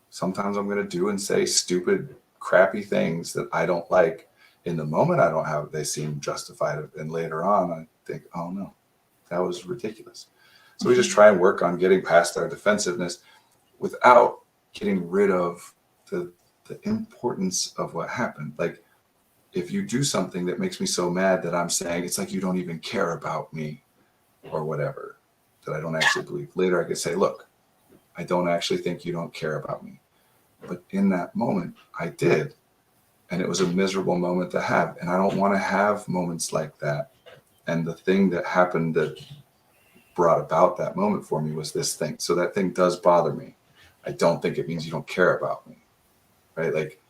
[SPEAKER 2] Sometimes I'm going to do and say stupid, crappy things that I don't like. In the moment, I don't have, they seem justified. And later on, I think, oh no, that was ridiculous. So we just try and work on getting past our defensiveness without getting rid of the importance of what happened. Like, if you do something that makes me so mad that I'm saying it's like you don't even care about me or whatever, that I don't actually believe. Later, I could say, look, I don't actually think you don't care about me. But in that moment, I did. And it was a miserable moment to have. And I don't want to have moments like that. And the thing that happened that brought about that moment for me was this thing. So that thing does bother me. I don't think it means you don't care about me, right? Like,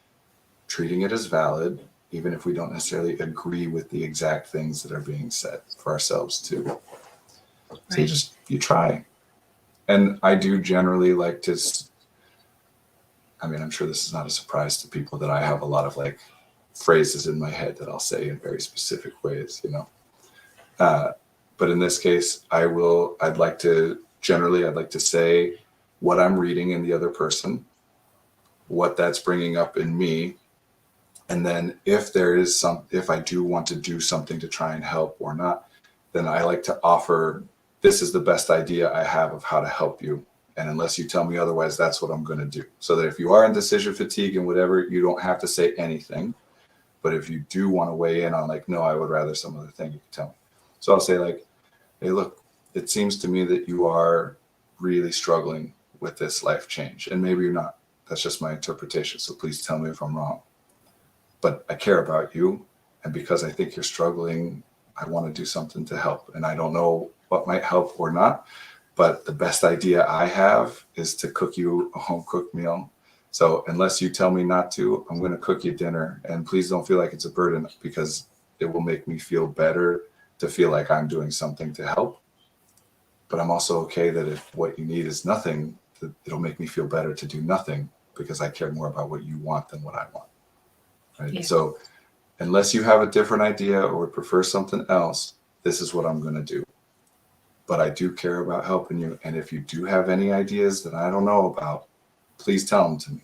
[SPEAKER 2] treating it as valid, even if we don't necessarily agree with the exact things that are being said for ourselves too. So you try. And I do generally like to, I mean, I'm sure this is not a surprise to people that I have a lot of like phrases in my head that I'll say in very specific ways, you know. But in this case, I'd like to say what I'm reading in the other person, what that's bringing up in me. And then if I do want to do something to try and help or not, then I like to offer, this is the best idea I have of how to help you. And unless you tell me otherwise, that's what I'm going to do. So that if you are in decision fatigue and whatever, you don't have to say anything. But if you do want to weigh in on like, no, I would rather some other thing, you can tell me. So I'll say like, hey, look, it seems to me that you are really struggling with this life change. And maybe you're not. That's just my interpretation. So please tell me if I'm wrong. But I care about you. And because I think you're struggling, I want to do something to help. And I don't know what might help or not. But the best idea I have is to cook you a home cooked meal. So unless you tell me not to, I'm going to cook you dinner. And please don't feel like it's a burden, because it will make me feel better to feel like I'm doing something to help. But I'm also okay that if what you need is nothing, it'll make me feel better to do nothing, because I care more about what you want than what I want. Right? Yeah. So unless you have a different idea or would prefer something else, this is what I'm going to do. But I do care about helping you. And if you do have any ideas that I don't know about, please tell them to me,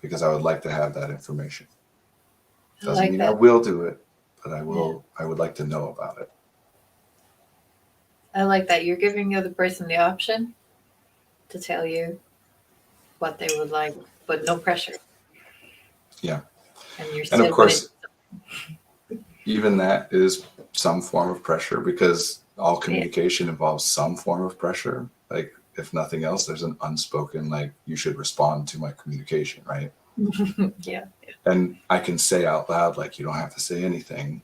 [SPEAKER 2] because I would like to have that information. Doesn't mean I will do it, but I would like to know about it.
[SPEAKER 1] I like that. You're giving the other person the option to tell you what they would like, but no pressure.
[SPEAKER 2] Yeah.
[SPEAKER 1] And
[SPEAKER 2] of course, even that is some form of pressure, because all communication involves some form of pressure. Like, if nothing else, there's an unspoken, like, you should respond to my communication, right?
[SPEAKER 1] Yeah.
[SPEAKER 2] And I can say out loud, like, you don't have to say anything.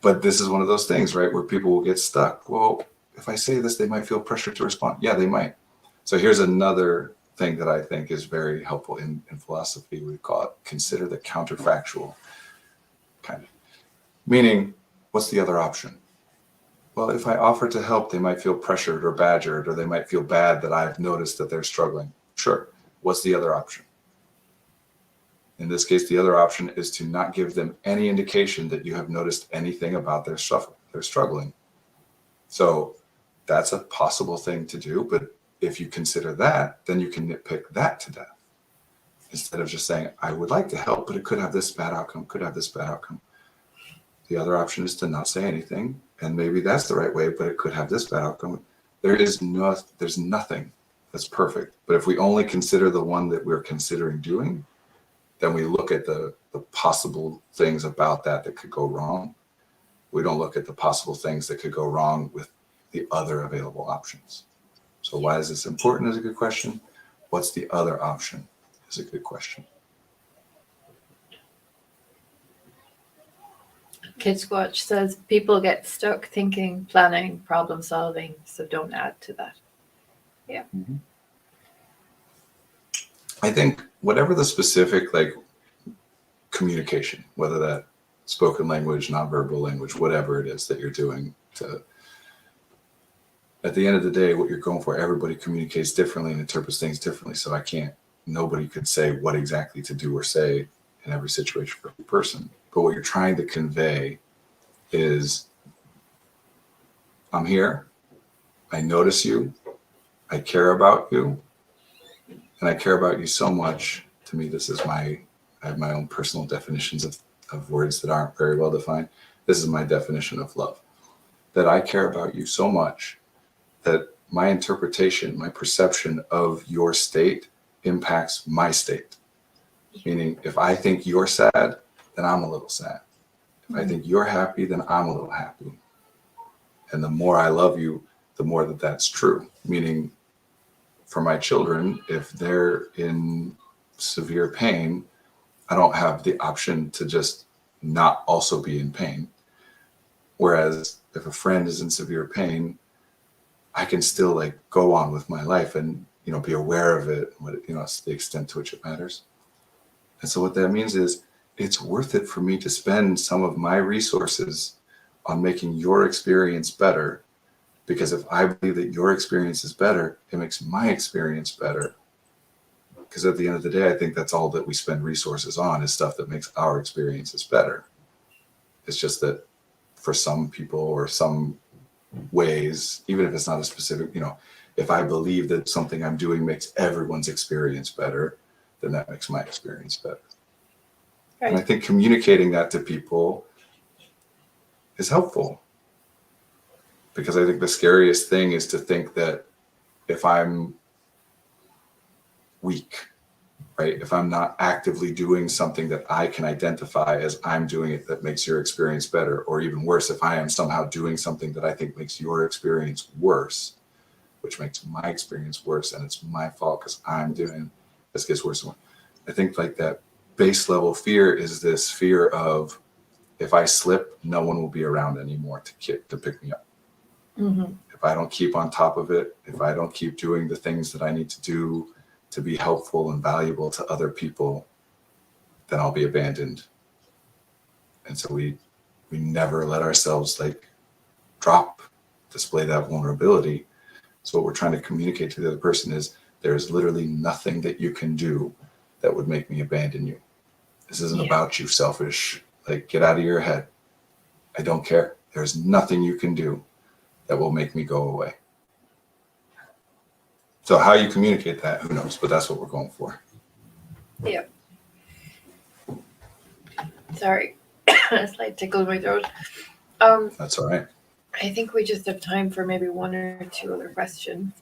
[SPEAKER 2] But this is one of those things, right, where people will get stuck. Well, if I say this, they might feel pressure to respond. Yeah, they might. So here's another thing that I think is very helpful in philosophy. We call it consider the counterfactual, kind of. Meaning, what's the other option? Well, if I offer to help, they might feel pressured or badgered, or they might feel bad that I've noticed that they're struggling. Sure. What's the other option? In this case, the other option is to not give them any indication that you have noticed anything about their struggling. So that's a possible thing to do. But if you consider that, then you can nitpick that to death. Instead of just saying, I would like to help, but it could have this bad outcome, could have this bad outcome. The other option is to not say anything. And maybe that's the right way, but it could have this bad outcome. There's nothing that's perfect. But if we only consider the one that we're considering doing, then we look at the possible things about that could go wrong. We don't look at the possible things that could go wrong with the other available options. So why is this important is a good question. What's the other option is a good question.
[SPEAKER 1] Kids Watch says people get stuck thinking, planning, problem solving, so don't add to that. Yeah.
[SPEAKER 2] Mm-hmm. I think whatever the specific, like, communication, whether that spoken language, nonverbal language, whatever it is that you're doing, at the end of the day, what you're going for, everybody communicates differently and interprets things differently. So nobody could say what exactly to do or say in every situation for every person. But what you're trying to convey is I'm here, I notice you, I care about you, and I care about you so much. To me, I have my own personal definitions of words that aren't very well defined. This is my definition of love. That I care about you so much that my interpretation, my perception of your state impacts my state. Meaning, if I think you're sad, then I'm a little sad. If I think you're happy, then I'm a little happy. And the more I love you, the more that that's true. Meaning, for my children, if they're in severe pain, I don't have the option to just not also be in pain. Whereas if a friend is in severe pain, I can still like go on with my life and, be aware of it, to the extent to which it matters. And so what that means is it's worth it for me to spend some of my resources on making your experience better. Because if I believe that your experience is better, it makes my experience better. Because at the end of the day, I think that's all that we spend resources on is stuff that makes our experiences better. It's just that for some people or some ways, even if it's not a specific, if I believe that something I'm doing makes everyone's experience better, then that makes my experience better. Right. And I think communicating that to people is helpful. Because I think the scariest thing is to think that if I'm weak, right? If I'm not actively doing something that I can identify as I'm doing it that makes your experience better, or even worse, if I am somehow doing something that I think makes your experience worse, which makes my experience worse, and it's my fault because I'm doing this gets worse. I think like that base level fear is this fear of if I slip, no one will be around anymore to pick me up. Mm-hmm. If I don't keep on top of it, if I don't keep doing the things that I need to do to be helpful and valuable to other people, then I'll be abandoned. And so we never let ourselves display that vulnerability. So what we're trying to communicate to the other person is there's literally nothing that you can do that would make me abandon you. This isn't about you, selfish. Get out of your head. I don't care. There's nothing you can do that will make me go away. So how you communicate that, who knows? But that's what we're going for.
[SPEAKER 1] Yeah. Sorry, a slight tickle in my throat.
[SPEAKER 2] That's all right.
[SPEAKER 1] I think we just have time for maybe one or two other questions.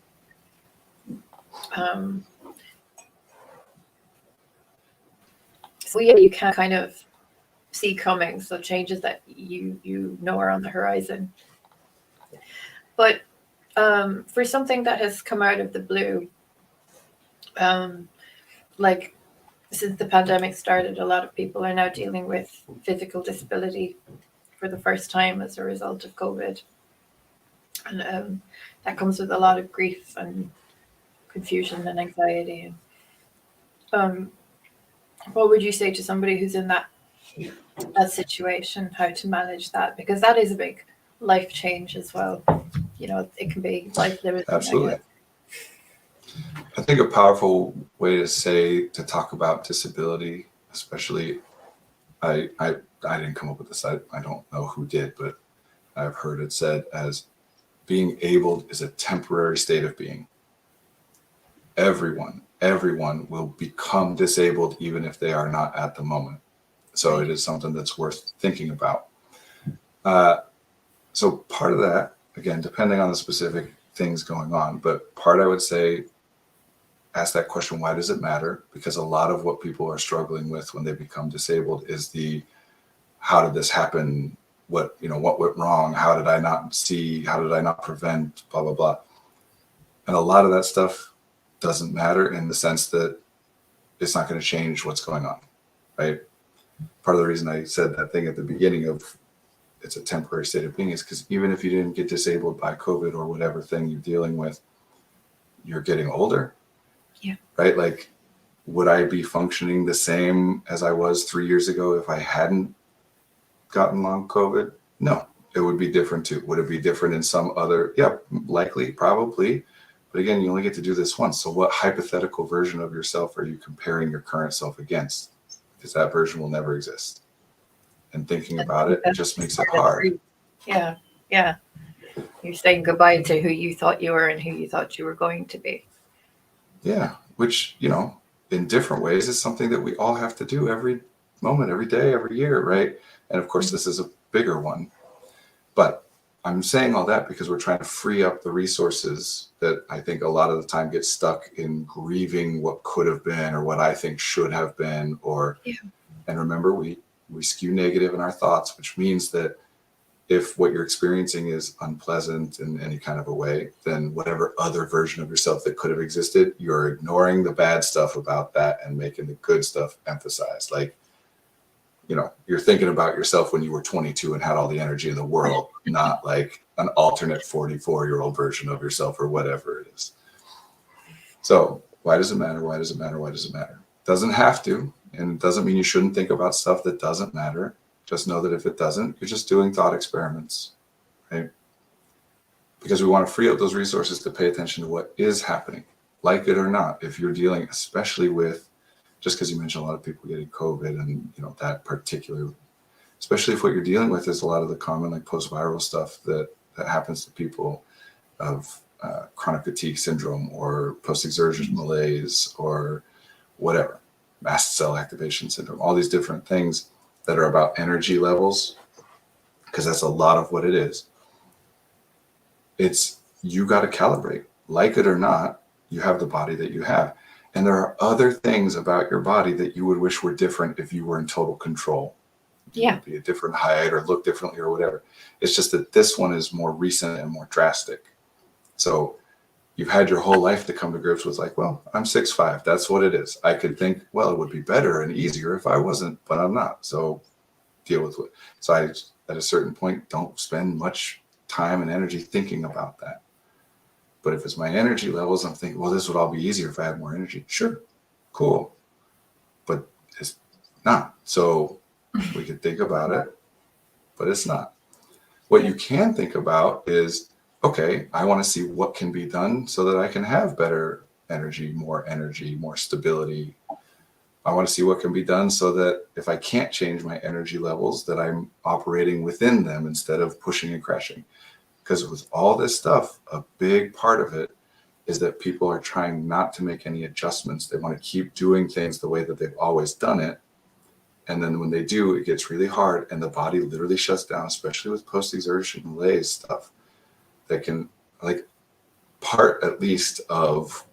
[SPEAKER 1] So you can kind of see coming, so changes that you know are on the horizon. But for something that has come out of the blue, since the pandemic started, a lot of people are now dealing with physical disability for the first time as a result of COVID. And that comes with a lot of grief and confusion and anxiety. What would you say to somebody who's in that situation, how to manage that? Because that is a big life change as well. It can be life-limiting.
[SPEAKER 2] Absolutely. I think a powerful way to talk about disability, especially, I didn't come up with this. I don't know who did, but I've heard it said as being able is a temporary state of being. Everyone will become disabled even if they are not at the moment. So it is something that's worth thinking about. So part of that, again, depending on the specific things going on, but part I would say, ask that question, why does it matter? Because a lot of what people are struggling with when they become disabled is how did this happen? What went wrong? How did I not see? How did I not prevent? Blah, blah, blah. And a lot of that stuff doesn't matter in the sense that it's not going to change what's going on, right? Part of the reason I said that thing at the beginning of it's a temporary state of being is because even if you didn't get disabled by COVID or whatever thing you're dealing with, you're getting older.
[SPEAKER 1] Yeah.
[SPEAKER 2] Right? Would I be functioning the same as I was 3 years ago if I hadn't gotten long COVID? No, it would be different too. Would it be different in some other? Yeah, likely, probably. But again, you only get to do this once. So what hypothetical version of yourself are you comparing your current self against? Because that version will never exist. And thinking
[SPEAKER 1] I
[SPEAKER 2] about
[SPEAKER 1] think
[SPEAKER 2] it
[SPEAKER 1] that's
[SPEAKER 2] just makes it
[SPEAKER 1] part of
[SPEAKER 2] hard.
[SPEAKER 1] grief. Yeah, yeah. You're saying goodbye to who you thought you were and who you thought you were going to be.
[SPEAKER 2] Yeah, which, in different ways is something that we all have to do every moment, every day, every year, right? And of course, this is a bigger one. But I'm saying all that because we're trying to free up the resources that I think a lot of the time get stuck in grieving what could have been or what I think should have been.
[SPEAKER 1] Yeah.
[SPEAKER 2] And remember, we skew negative in our thoughts, which means that if what you're experiencing is unpleasant in any kind of a way, then whatever other version of yourself that could have existed, you're ignoring the bad stuff about that and making the good stuff emphasized. Like, you're thinking about yourself when you were 22 and had all the energy in the world, not like an alternate 44-year-old version of yourself or whatever it is. So why does it matter? Why does it matter? Why does it matter? Doesn't have to. And it doesn't mean you shouldn't think about stuff that doesn't matter. Just know that if it doesn't, you're just doing thought experiments, right? Because we want to free up those resources to pay attention to what is happening, like it or not. If you're dealing, especially with, just because you mentioned a lot of people getting COVID and, that particular, especially if what you're dealing with is a lot of the common like post-viral stuff that happens to people of chronic fatigue syndrome or post-exertion malaise or whatever, mast cell activation syndrome, all these different things that are about energy levels, because that's a lot of what it is. It's, you got to calibrate, like it or not, you have the body that you have. And there are other things about your body that you would wish were different if you were in total control.
[SPEAKER 1] Yeah.
[SPEAKER 2] Be a different height or look differently or whatever. It's just that this one is more recent and more drastic. So you've had your whole life to come to grips with like, well, I'm 6'5". That's what it is. I could think, well, it would be better and easier if I wasn't, but I'm not. So deal with it. So I, at a certain point, don't spend much time and energy thinking about that. But if it's my energy levels, I'm thinking, well, this would all be easier if I had more energy. Sure, cool. But it's not. So we could think about it, but it's not. What you can think about is, okay, I want to see what can be done so that I can have better energy, more stability. I want to see what can be done so that if I can't change my energy levels, that I'm operating within them instead of pushing and crashing. Because with all this stuff, a big part of it is that people are trying not to make any adjustments. They want to keep doing things the way that they've always done it. And then when they do, it gets really hard and the body literally shuts down, especially with post-exertion malaise stuff that can, like, part at least of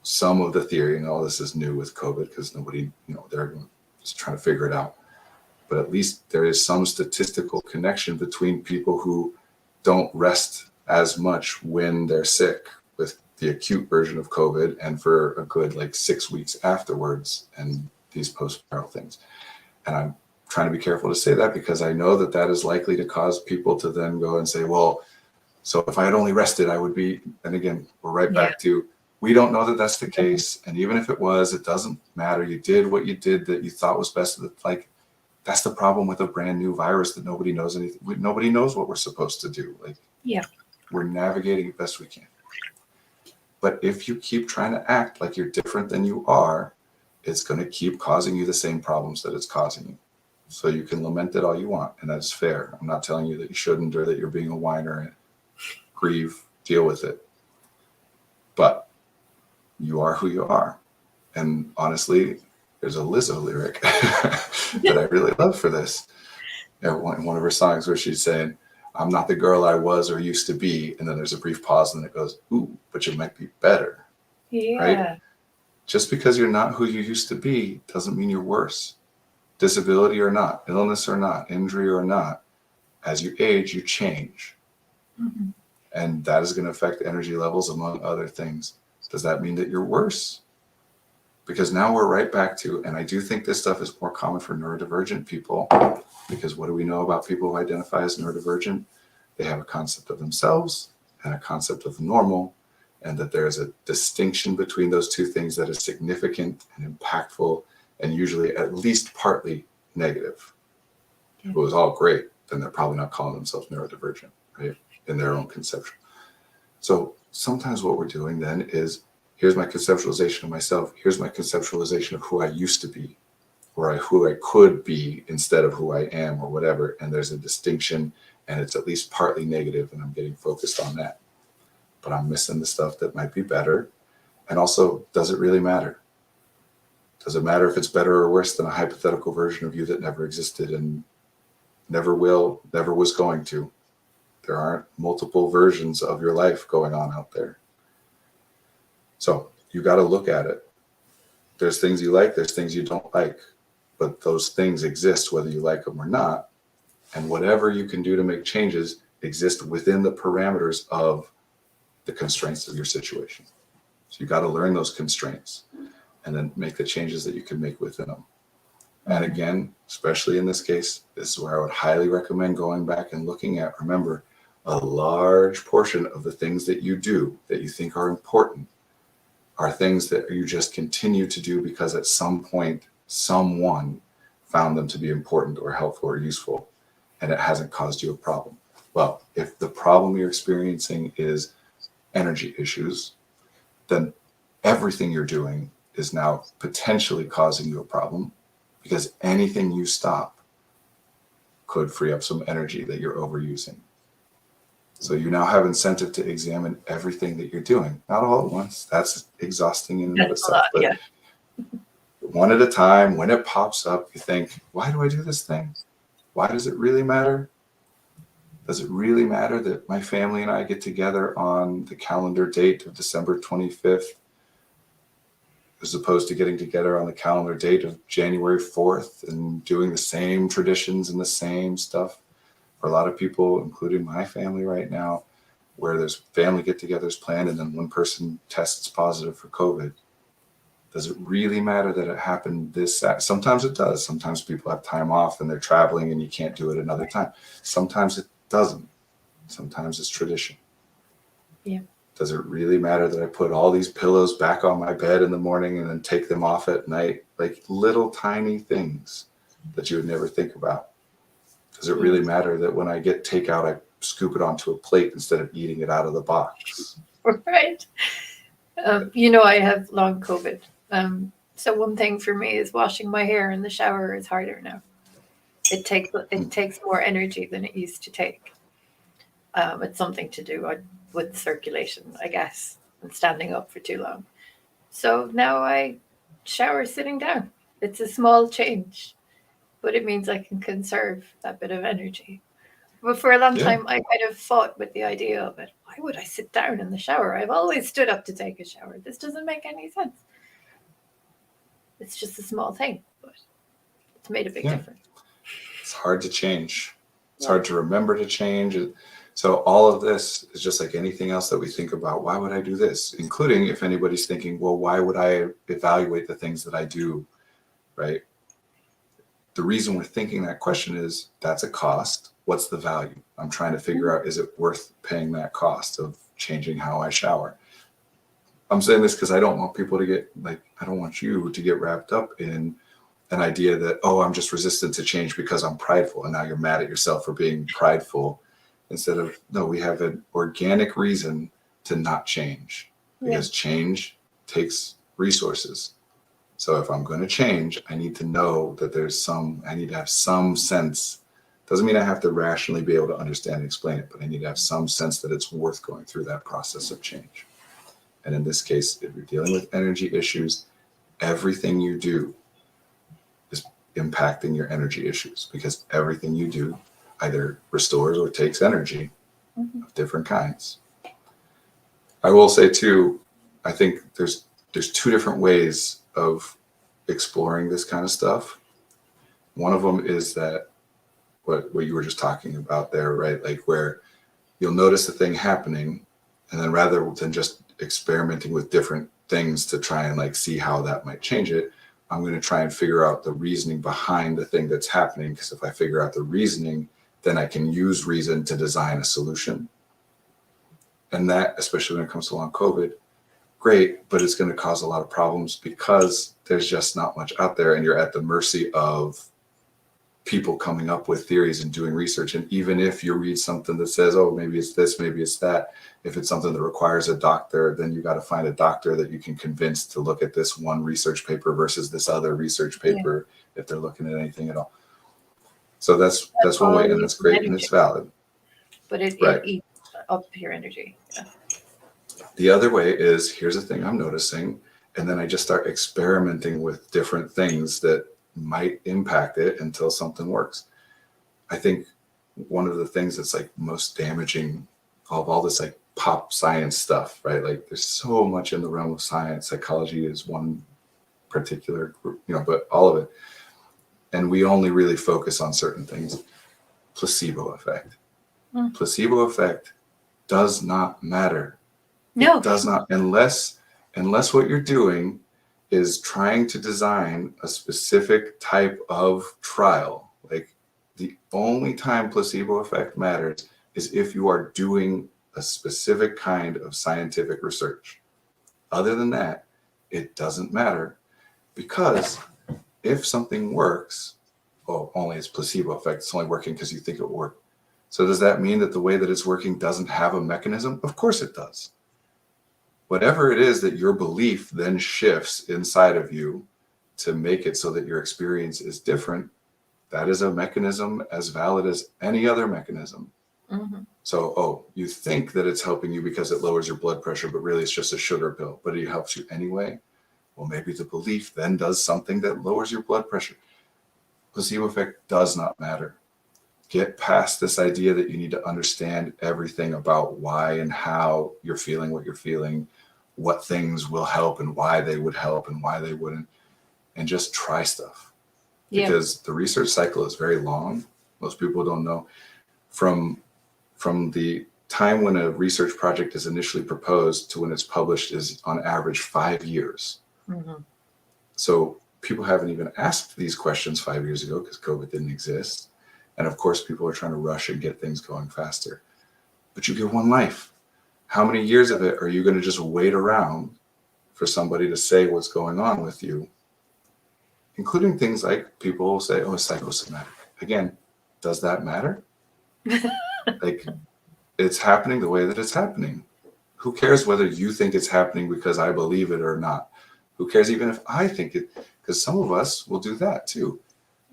[SPEAKER 2] some of the theory, and all this is new with COVID because nobody, they're just trying to figure it out. But at least there is some statistical connection between people who don't rest as much when they're sick with the acute version of COVID and for a good 6 weeks afterwards and these post-viral things. And I'm trying to be careful to say that because I know that that is likely to cause people to then go and say, well, so if I had only rested, I would be, and again, we're right back to, we don't know that that's the case. And even if it was, it doesn't matter. You did what you did that you thought was best. That's the problem with a brand new virus that nobody knows anything. Nobody knows what we're supposed to do. We're navigating it best we can. But if you keep trying to act like you're different than you are, it's going to keep causing you the same problems that it's causing you. So you can lament it all you want, and that's fair. I'm not telling you that you shouldn't or that you're being a whiner and grieve, deal with it. But you are who you are. And honestly, there's a Lizzo lyric that I really love for this. One of her songs where she's saying, I'm not the girl I was or used to be. And then there's a brief pause and it goes, ooh, but you might be better.
[SPEAKER 1] Yeah.
[SPEAKER 2] Right? Just because you're not who you used to be doesn't mean you're worse. Disability or not, illness or not, injury or not, as you age, you change.
[SPEAKER 1] Mm-hmm.
[SPEAKER 2] And that is going to affect energy levels, among other things. Does that mean that you're worse? Because now we're right back to, and I do think this stuff is more common for neurodivergent people, because what do we know about people who identify as neurodivergent? They have a concept of themselves and a concept of normal, and that there's a distinction between those two things that is significant and impactful and usually at least partly negative.
[SPEAKER 1] Yeah.
[SPEAKER 2] If it was all great, then they're probably not calling themselves neurodivergent, right? In their own conception. So sometimes what we're doing then is, here's my conceptualization of myself. Here's my conceptualization of who I used to be. or who I could be instead of who I am or whatever. And there's a distinction and it's at least partly negative and I'm getting focused on that. But I'm missing the stuff that might be better. And also, does it really matter? Does it matter if it's better or worse than a hypothetical version of you that never existed and never will, never was going to? There aren't multiple versions of your life going on out there. So you got to look at it. There's things you like, there's things you don't like, but those things exist whether you like them or not. And whatever you can do to make changes exist within the parameters of the constraints of your situation. So you got to learn those constraints and then make the changes that you can make within them. And again, especially in this case, this is where I would highly recommend going back and looking at, remember, a large portion of the things that you do that you think are important are things that you just continue to do because at some point, someone found them to be important or helpful or useful, and it hasn't caused you a problem. Well, if the problem you're experiencing is energy issues, then everything you're doing is now potentially causing you a problem because anything you stop could free up some energy that you're overusing. So you now have incentive to examine everything that you're doing, not all at once. That's exhausting in and of itself, but one at a time. When it pops up, you think, why do I do this thing? Why does it really matter? Does it really matter that my family and I get together on the calendar date of December 25th as opposed to getting together on the calendar date of January 4th and doing the same traditions and the same stuff? For a lot of people, including my family right now, where there's family get-togethers planned and then one person tests positive for COVID. Does it really matter that it happened this Saturday? Sometimes it does. Sometimes people have time off and they're traveling and you can't do it another time. Sometimes it doesn't. Sometimes it's tradition.
[SPEAKER 1] Yeah.
[SPEAKER 2] Does it really matter that I put all these pillows back on my bed in the morning and then take them off at night? Like little tiny things that you would never think about. Does it really matter that when I get takeout, I scoop it onto a plate instead of eating it out of the box?
[SPEAKER 1] Right. I have long COVID. So one thing for me is washing my hair in the shower is harder now. It takes more energy than it used to take. It's something to do with circulation, I guess, and standing up for too long. So now I shower sitting down. It's a small change, but it means I can conserve that bit of energy. But for a long time, I kind of fought with the idea of it. Why would I sit down in the shower? I've always stood up to take a shower. This doesn't make any sense. It's just a small thing, but it's made a big difference.
[SPEAKER 2] It's hard to change. It's hard to remember to change. So all of this is just like anything else that we think about. Why would I do this? Including if anybody's thinking, well, why would I evaluate the things that I do, right? The reason we're thinking that question is that's a cost. What's the value? I'm trying to figure out, is it worth paying that cost of changing how I shower? I'm saying this because I don't want people to get I don't want you to get wrapped up in an idea that, oh, I'm just resistant to change because I'm prideful. And now you're mad at yourself for being prideful instead of, no, we have an organic reason to not change because change takes resources. So if I'm going to change, I need to know that I need to have some sense. Doesn't mean I have to rationally be able to understand and explain it, but I need to have some sense that it's worth going through that process of change. And in this case, if you're dealing with energy issues, everything you do is impacting your energy issues because everything you do either restores or takes energy of different kinds. I will say too, I think there's two different ways of exploring this kind of stuff. One of them is that what you were just talking about there, right? Like where you'll notice the thing happening and then rather than just experimenting with different things to try and see how that might change it, I'm going to try and figure out the reasoning behind the thing that's happening. Because if I figure out the reasoning, then I can use reason to design a solution. And that, especially when it comes to long COVID, great, but it's going to cause a lot of problems because there's just not much out there and you're at the mercy of people coming up with theories and doing research. And even if you read something that says, oh, maybe it's this, maybe it's that, if it's something that requires a doctor, then you got to find a doctor that you can convince to look at this one research paper versus this other research paper, if they're looking at anything at all. So that's one way, and that's great and it's valid.
[SPEAKER 1] But it
[SPEAKER 2] Right.
[SPEAKER 1] eats up your energy. Yeah.
[SPEAKER 2] The other way is, here's the thing I'm noticing, and then I just start experimenting with different things that might impact it until something works. I think one of the things that's like most damaging of all this like pop science stuff, right? Like there's so much in the realm of science. Psychology is one particular group, but all of it. And we only really focus on certain things. Placebo effect. Placebo effect does not matter.
[SPEAKER 1] No.
[SPEAKER 2] It does not, unless what you're doing is trying to design a specific type of trial. Like the only time placebo effect matters is if you are doing a specific kind of scientific research. Other than that, it doesn't matter, because if something works, only it's placebo effect. It's only working because you think it will work. So does that mean that the way that it's working doesn't have a mechanism? Of course it does. Whatever it is that your belief then shifts inside of you to make it so that your experience is different, that is a mechanism as valid as any other mechanism.
[SPEAKER 1] Mm-hmm.
[SPEAKER 2] So, you think that it's helping you because it lowers your blood pressure, but really it's just a sugar pill, but it helps you anyway. Well, maybe the belief then does something that lowers your blood pressure. Placebo effect does not matter. Get past this idea that you need to understand everything about why and how you're feeling what you're feeling, what things will help and why they would help and why they wouldn't, and just try stuff.
[SPEAKER 1] Yeah.
[SPEAKER 2] Because the research cycle is very long. Most people don't know. From the time when a research project is initially proposed to when it's published is on average 5 years.
[SPEAKER 1] Mm-hmm.
[SPEAKER 2] So people haven't even asked these questions 5 years ago because COVID didn't exist. And of course, people are trying to rush and get things going faster. But you get one life. How many years of it are you going to just wait around for somebody to say what's going on with you? Including things like people will say, it's psychosomatic. Again, does that matter? Like, it's happening the way that it's happening. Who cares whether you think it's happening because I believe it or not? Who cares even if I think it? Because some of us will do that too.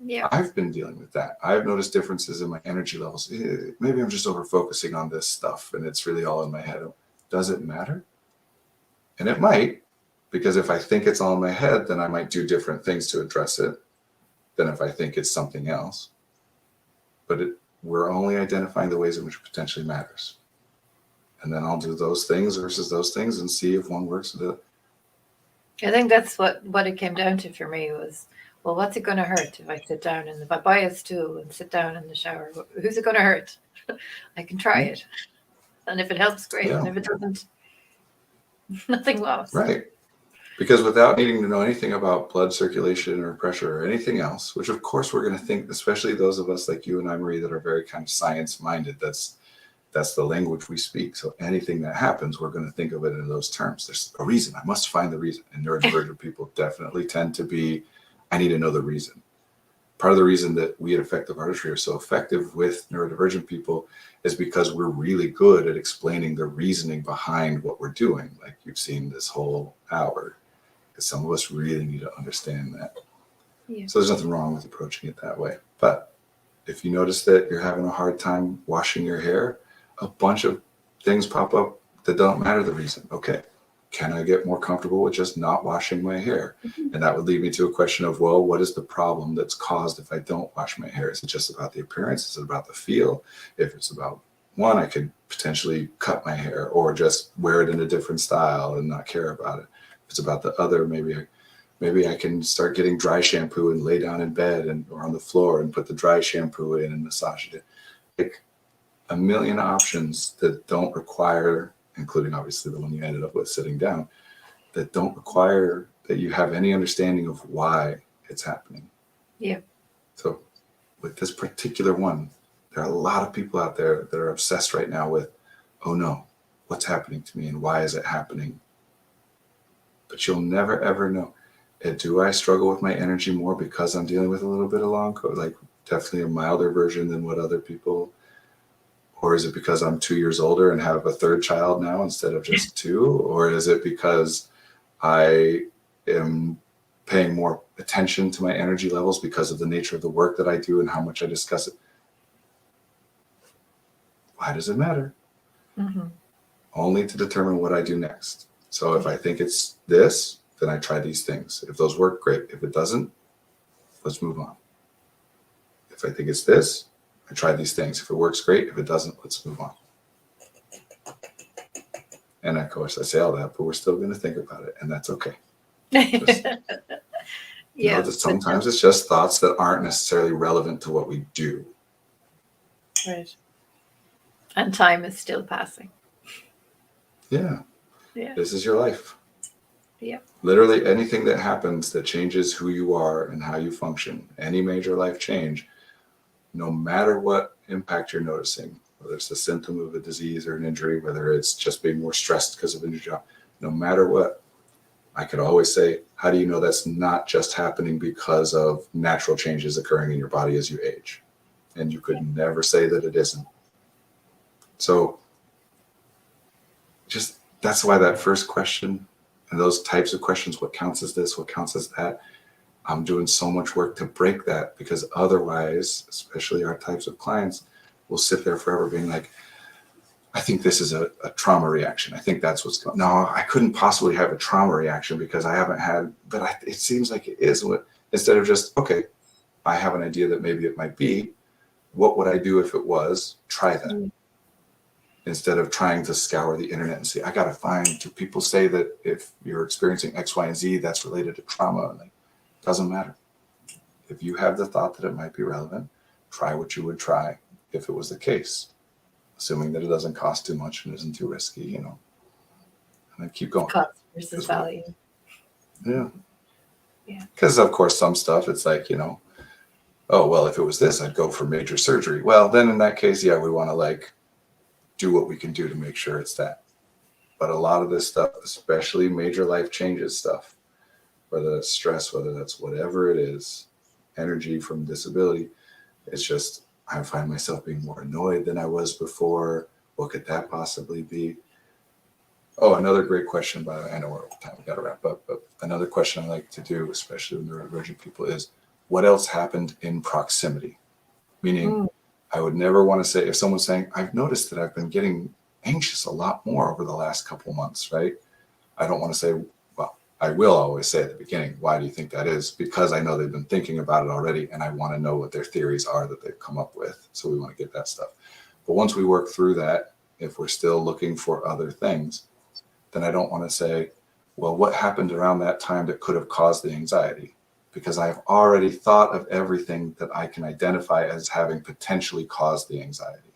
[SPEAKER 1] Yeah.
[SPEAKER 2] I've been dealing with that. I've noticed differences in my energy levels. Maybe I'm just over focusing on this stuff and it's really all in my head. Does it matter? And it might, because if I think it's all in my head, then I might do different things to address it than if I think it's something else. But we're only identifying the ways in which it potentially matters. And then I'll do those things versus those things and see if one works with it.
[SPEAKER 1] I think that's what it came down to for me was, well, what's it going to hurt if I sit down and if I buy a stool and sit down in the shower? Who's it going to hurt? I can try it. And if it helps, great.
[SPEAKER 2] Yeah.
[SPEAKER 1] And if it doesn't, nothing lost.
[SPEAKER 2] Right. Because without needing to know anything about blood circulation or pressure or anything else, which of course we're going to think, especially those of us like you and I, Marie, that are very kind of science minded, that's the language we speak. So anything that happens, we're going to think of it in those terms. There's a reason. I must find the reason. And neurodivergent people definitely tend to be, I need to know the reason. Part of the reason that we at Effective Artistry are so effective with neurodivergent people is because we're really good at explaining the reasoning behind what we're doing. Like you've seen this whole hour, because some of us really need to understand that.
[SPEAKER 1] Yeah.
[SPEAKER 2] So there's nothing wrong with approaching it that way. But if you notice that you're having a hard time washing your hair, a bunch of things pop up that don't matter the reason. Okay, can I get more comfortable with just not washing my hair? Mm-hmm. And that would lead me to a question of, well, what is the problem that's caused if I don't wash my hair? Is it just about the appearance? Is it about the feel? If it's about one, I could potentially cut my hair or just wear it in a different style and not care about it. If it's about the other, maybe I can start getting dry shampoo and lay down in bed or on the floor and put the dry shampoo in and massage it. Like a million options that don't require, including obviously the one you ended up with sitting down, that don't require that you have any understanding of why it's happening.
[SPEAKER 1] Yeah.
[SPEAKER 2] So with this particular one, there are a lot of people out there that are obsessed right now with, oh no, what's happening to me and why is it happening? But you'll never, ever know. Do I struggle with my energy more because I'm dealing with a little bit of long COVID? Like, definitely a milder version than what other people, or is it because I'm 2 years older and have a third child now instead of just two? Or is it because I am paying more attention to my energy levels because of the nature of the work that I do and how much I discuss it? Why does it matter?
[SPEAKER 1] Mm-hmm.
[SPEAKER 2] Only to determine what I do next. So if I think it's this, then I try these things. If those work, great. If it doesn't, let's move on. If I think it's this, I try these things. If it works, great. If it doesn't, let's move on. And of course, I say all that, but we're still going to think about it, and that's okay. Just, you know, that sometimes it's just thoughts that aren't necessarily relevant to what we do.
[SPEAKER 1] Right. And time is still passing.
[SPEAKER 2] Yeah. This is your life.
[SPEAKER 1] Yeah.
[SPEAKER 2] Literally anything that happens that changes who you are and how you function, any major life change, no matter what impact you're noticing, whether it's the symptom of a disease or an injury, whether it's just being more stressed because of a new job, no matter what, I could always say, how do you know that's not just happening because of natural changes occurring in your body as you age? And you could never say that it isn't. So just that's why that first question and those types of questions, what counts as this, what counts as that, I'm doing so much work to break that, because otherwise, especially our types of clients, will sit there forever being like, I think this is a trauma reaction. I think that's what's going on. No, I couldn't possibly have a trauma reaction because I haven't had, but it seems like it is. Instead of just, okay, I have an idea that maybe it might be. What would I do if it was? Try that. Mm-hmm. Instead of trying to scour the internet and see, I got to find, do people say that if you're experiencing X, Y, and Z, that's related to trauma? Like, doesn't matter. If you have the thought that it might be relevant, try what you would try if it was the case, assuming that it doesn't cost too much and isn't too risky, you know, and then keep going.
[SPEAKER 1] Cost versus value.
[SPEAKER 2] Yeah. Because of course, some stuff, it's like, you know, oh, well, if it was this, I'd go for major surgery. Well, then in that case, yeah, we want to like do what we can do to make sure it's that. But a lot of this stuff, especially major life changes stuff, whether that's stress, whether that's whatever it is, energy from disability, it's just, I find myself being more annoyed than I was before. What could that possibly be? Oh, another great question, by the way, I know we're over time, we got to wrap up, but another question I like to do, especially with neurodivergent people, is what else happened in proximity? Meaning, I would never want to say, if someone's saying, I've noticed that I've been getting anxious a lot more over the last couple of months, right? I don't want to say, well, I will always say at the beginning, why do you think that is? Because I know they've been thinking about it already, and I want to know what their theories are that they've come up with. So we want to get that stuff. But once we work through that, if we're still looking for other things, then I don't want to say, well, what happened around that time that could have caused the anxiety? Because I've already thought of everything that I can identify as having potentially caused the anxiety.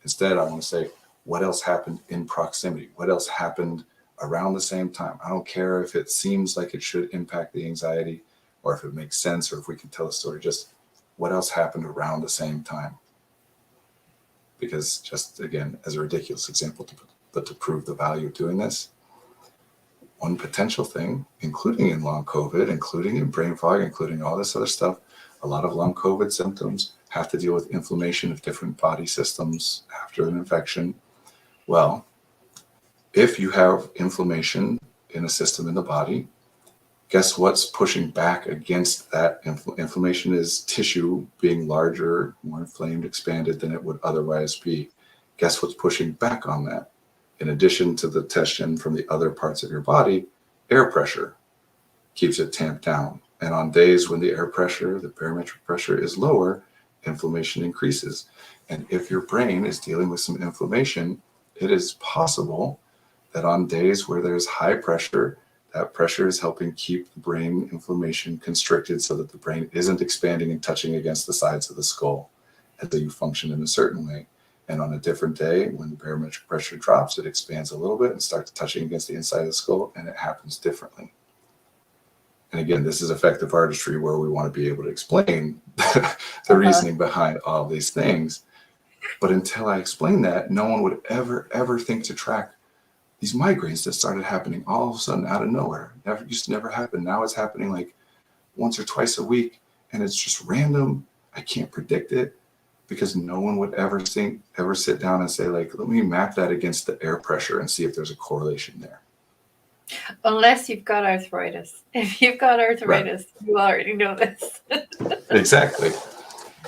[SPEAKER 2] Instead, I want to say, what else happened in proximity? What else happened around the same time? I don't care if it seems like it should impact the anxiety or if it makes sense or if we can tell a story, just what else happened around the same time? Because just, again, as a ridiculous example, but to prove the value of doing this, one potential thing, including in long COVID, including in brain fog, including all this other stuff, a lot of long COVID symptoms have to deal with inflammation of different body systems after an infection. Well, if you have inflammation in a system in the body, guess what's pushing back against that? Inflammation is tissue being larger, more inflamed, expanded than it would otherwise be. Guess what's pushing back on that? In addition to the tension from the other parts of your body, air pressure keeps it tamped down. And on days when the air pressure, the barometric pressure is lower, inflammation increases. And if your brain is dealing with some inflammation, it is possible that on days where there's high pressure, that pressure is helping keep the brain inflammation constricted so that the brain isn't expanding and touching against the sides of the skull as you function in a certain way. And on a different day, when the barometric pressure drops, it expands a little bit and starts touching against the inside of the skull, and it happens differently. And again, this is effective artistry where we want to be able to explain the reasoning behind all these things. But until I explain that, no one would ever think to track these migraines that started happening all of a sudden out of nowhere. Used to never happen. Now it's happening like once or twice a week, and it's just random. I can't predict it because no one would ever sit down and say, like, let me map that against the air pressure and see if there's a correlation there.
[SPEAKER 1] Unless you've got arthritis. If you've got arthritis, you already know this.
[SPEAKER 2] Exactly.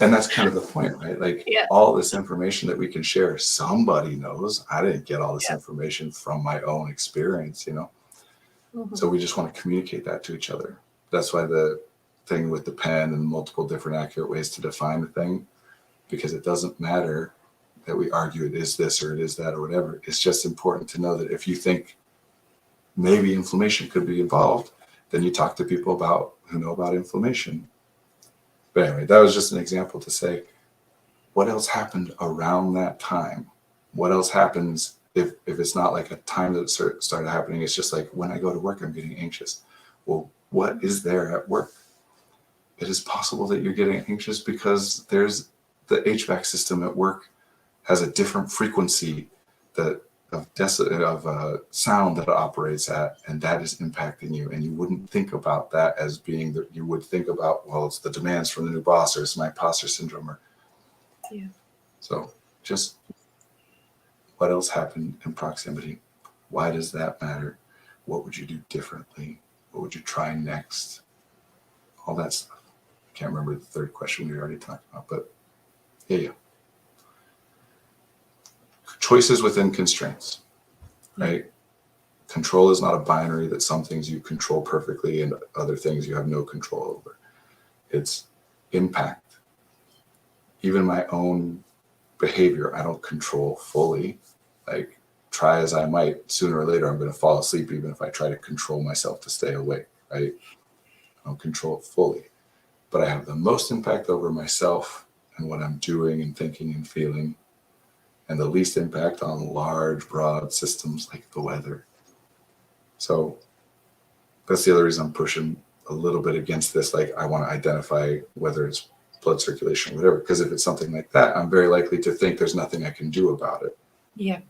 [SPEAKER 2] And that's kind of the point, right? Like
[SPEAKER 1] Yeah.
[SPEAKER 2] all this information that we can share, somebody knows. I didn't get all this
[SPEAKER 1] Yeah.
[SPEAKER 2] information from my own experience, you know?
[SPEAKER 1] Mhm.
[SPEAKER 2] So we just want to communicate that to each other. That's why the thing with the pen and multiple different accurate ways to define the thing, because it doesn't matter that we argue it is this or it is that or whatever. It's just important to know that if you think maybe inflammation could be involved, then you talk to people who know about inflammation. But anyway, that was just an example to say, what else happened around that time? What else happens if it's not like a time that started happening? It's just like when I go to work, I'm getting anxious. Well, what is there at work? It is possible that you're getting anxious because there's the HVAC system at work has a different frequency of sound that it operates at, and that is impacting you. And you wouldn't think about that as being that. You would think about, well, it's the demands from the new boss, or it's my imposter syndrome, or so just what else happened in proximity? Why does that matter? What would you do differently? What would you try next? All that stuff. I can't remember the third question we already talked about, but yeah. Choices within constraints, right? Control is not a binary that some things you control perfectly and other things you have no control over. It's impact. Even my own behavior, I don't control fully. Like, try as I might, sooner or later, I'm going to fall asleep even if I try to control myself to stay awake, right? I don't control it fully. But I have the most impact over myself and what I'm doing and thinking and feeling, and the least impact on large, broad systems like the weather. So that's the other reason I'm pushing a little bit against this. Like, I want to identify whether it's blood circulation, whatever, because if it's something like that, I'm very likely to think there's nothing I can do about it.
[SPEAKER 1] Yeah.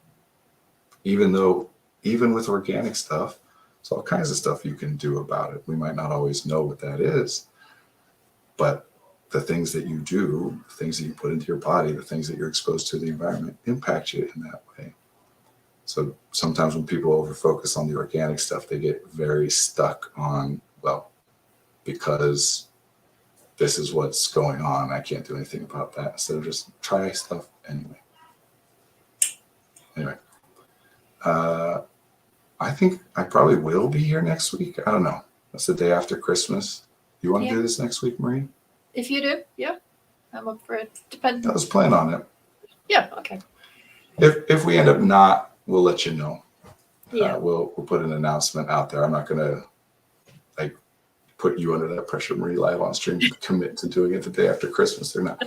[SPEAKER 2] Even with organic stuff, there's all kinds of stuff you can do about it. We might not always know what that is, but the things that you do, the things that you put into your body, the things that you're exposed to the environment impact you in that way. So sometimes when people over-focus on the organic stuff, they get very stuck on, well, because this is what's going on, I can't do anything about that, instead of just try stuff anyway. Anyway, I think I probably will be here next week. I don't know. That's the day after Christmas. You want to do this next week, Marie?
[SPEAKER 1] If you do, yeah, I'm up for it. Depends.
[SPEAKER 2] Let's plan on it.
[SPEAKER 1] Yeah. Okay.
[SPEAKER 2] If we end up not, we'll let you know.
[SPEAKER 1] Yeah.
[SPEAKER 2] We'll put an announcement out there. I'm not gonna like put you under that pressure, Marie, live on stream to commit to doing it the day after Christmas or not.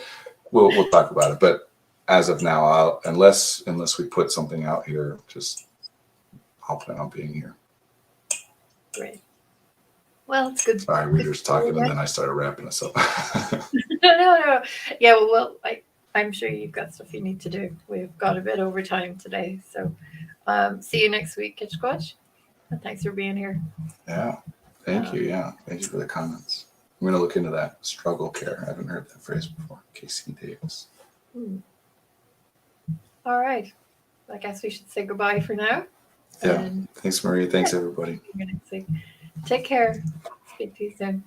[SPEAKER 2] We'll talk about it. But as of now, unless we put something out here, I'll plan on being here.
[SPEAKER 1] Great. Well, it's good.
[SPEAKER 2] Sorry, we were just talking and then I started wrapping us up.
[SPEAKER 1] No. Yeah, well, I'm sure you've got stuff you need to do. We've got a bit over time today. So see you next week, Kitchquatch. And thanks for being here.
[SPEAKER 2] Yeah. Thank you. Yeah. Thank you for the comments. I'm going to look into that struggle care. I haven't heard that phrase before. Casey Davis.
[SPEAKER 1] All right. I guess we should say goodbye for now.
[SPEAKER 2] Yeah. Thanks, Marie. Thanks, everybody.
[SPEAKER 1] See you next week. Take care. Speak to you soon.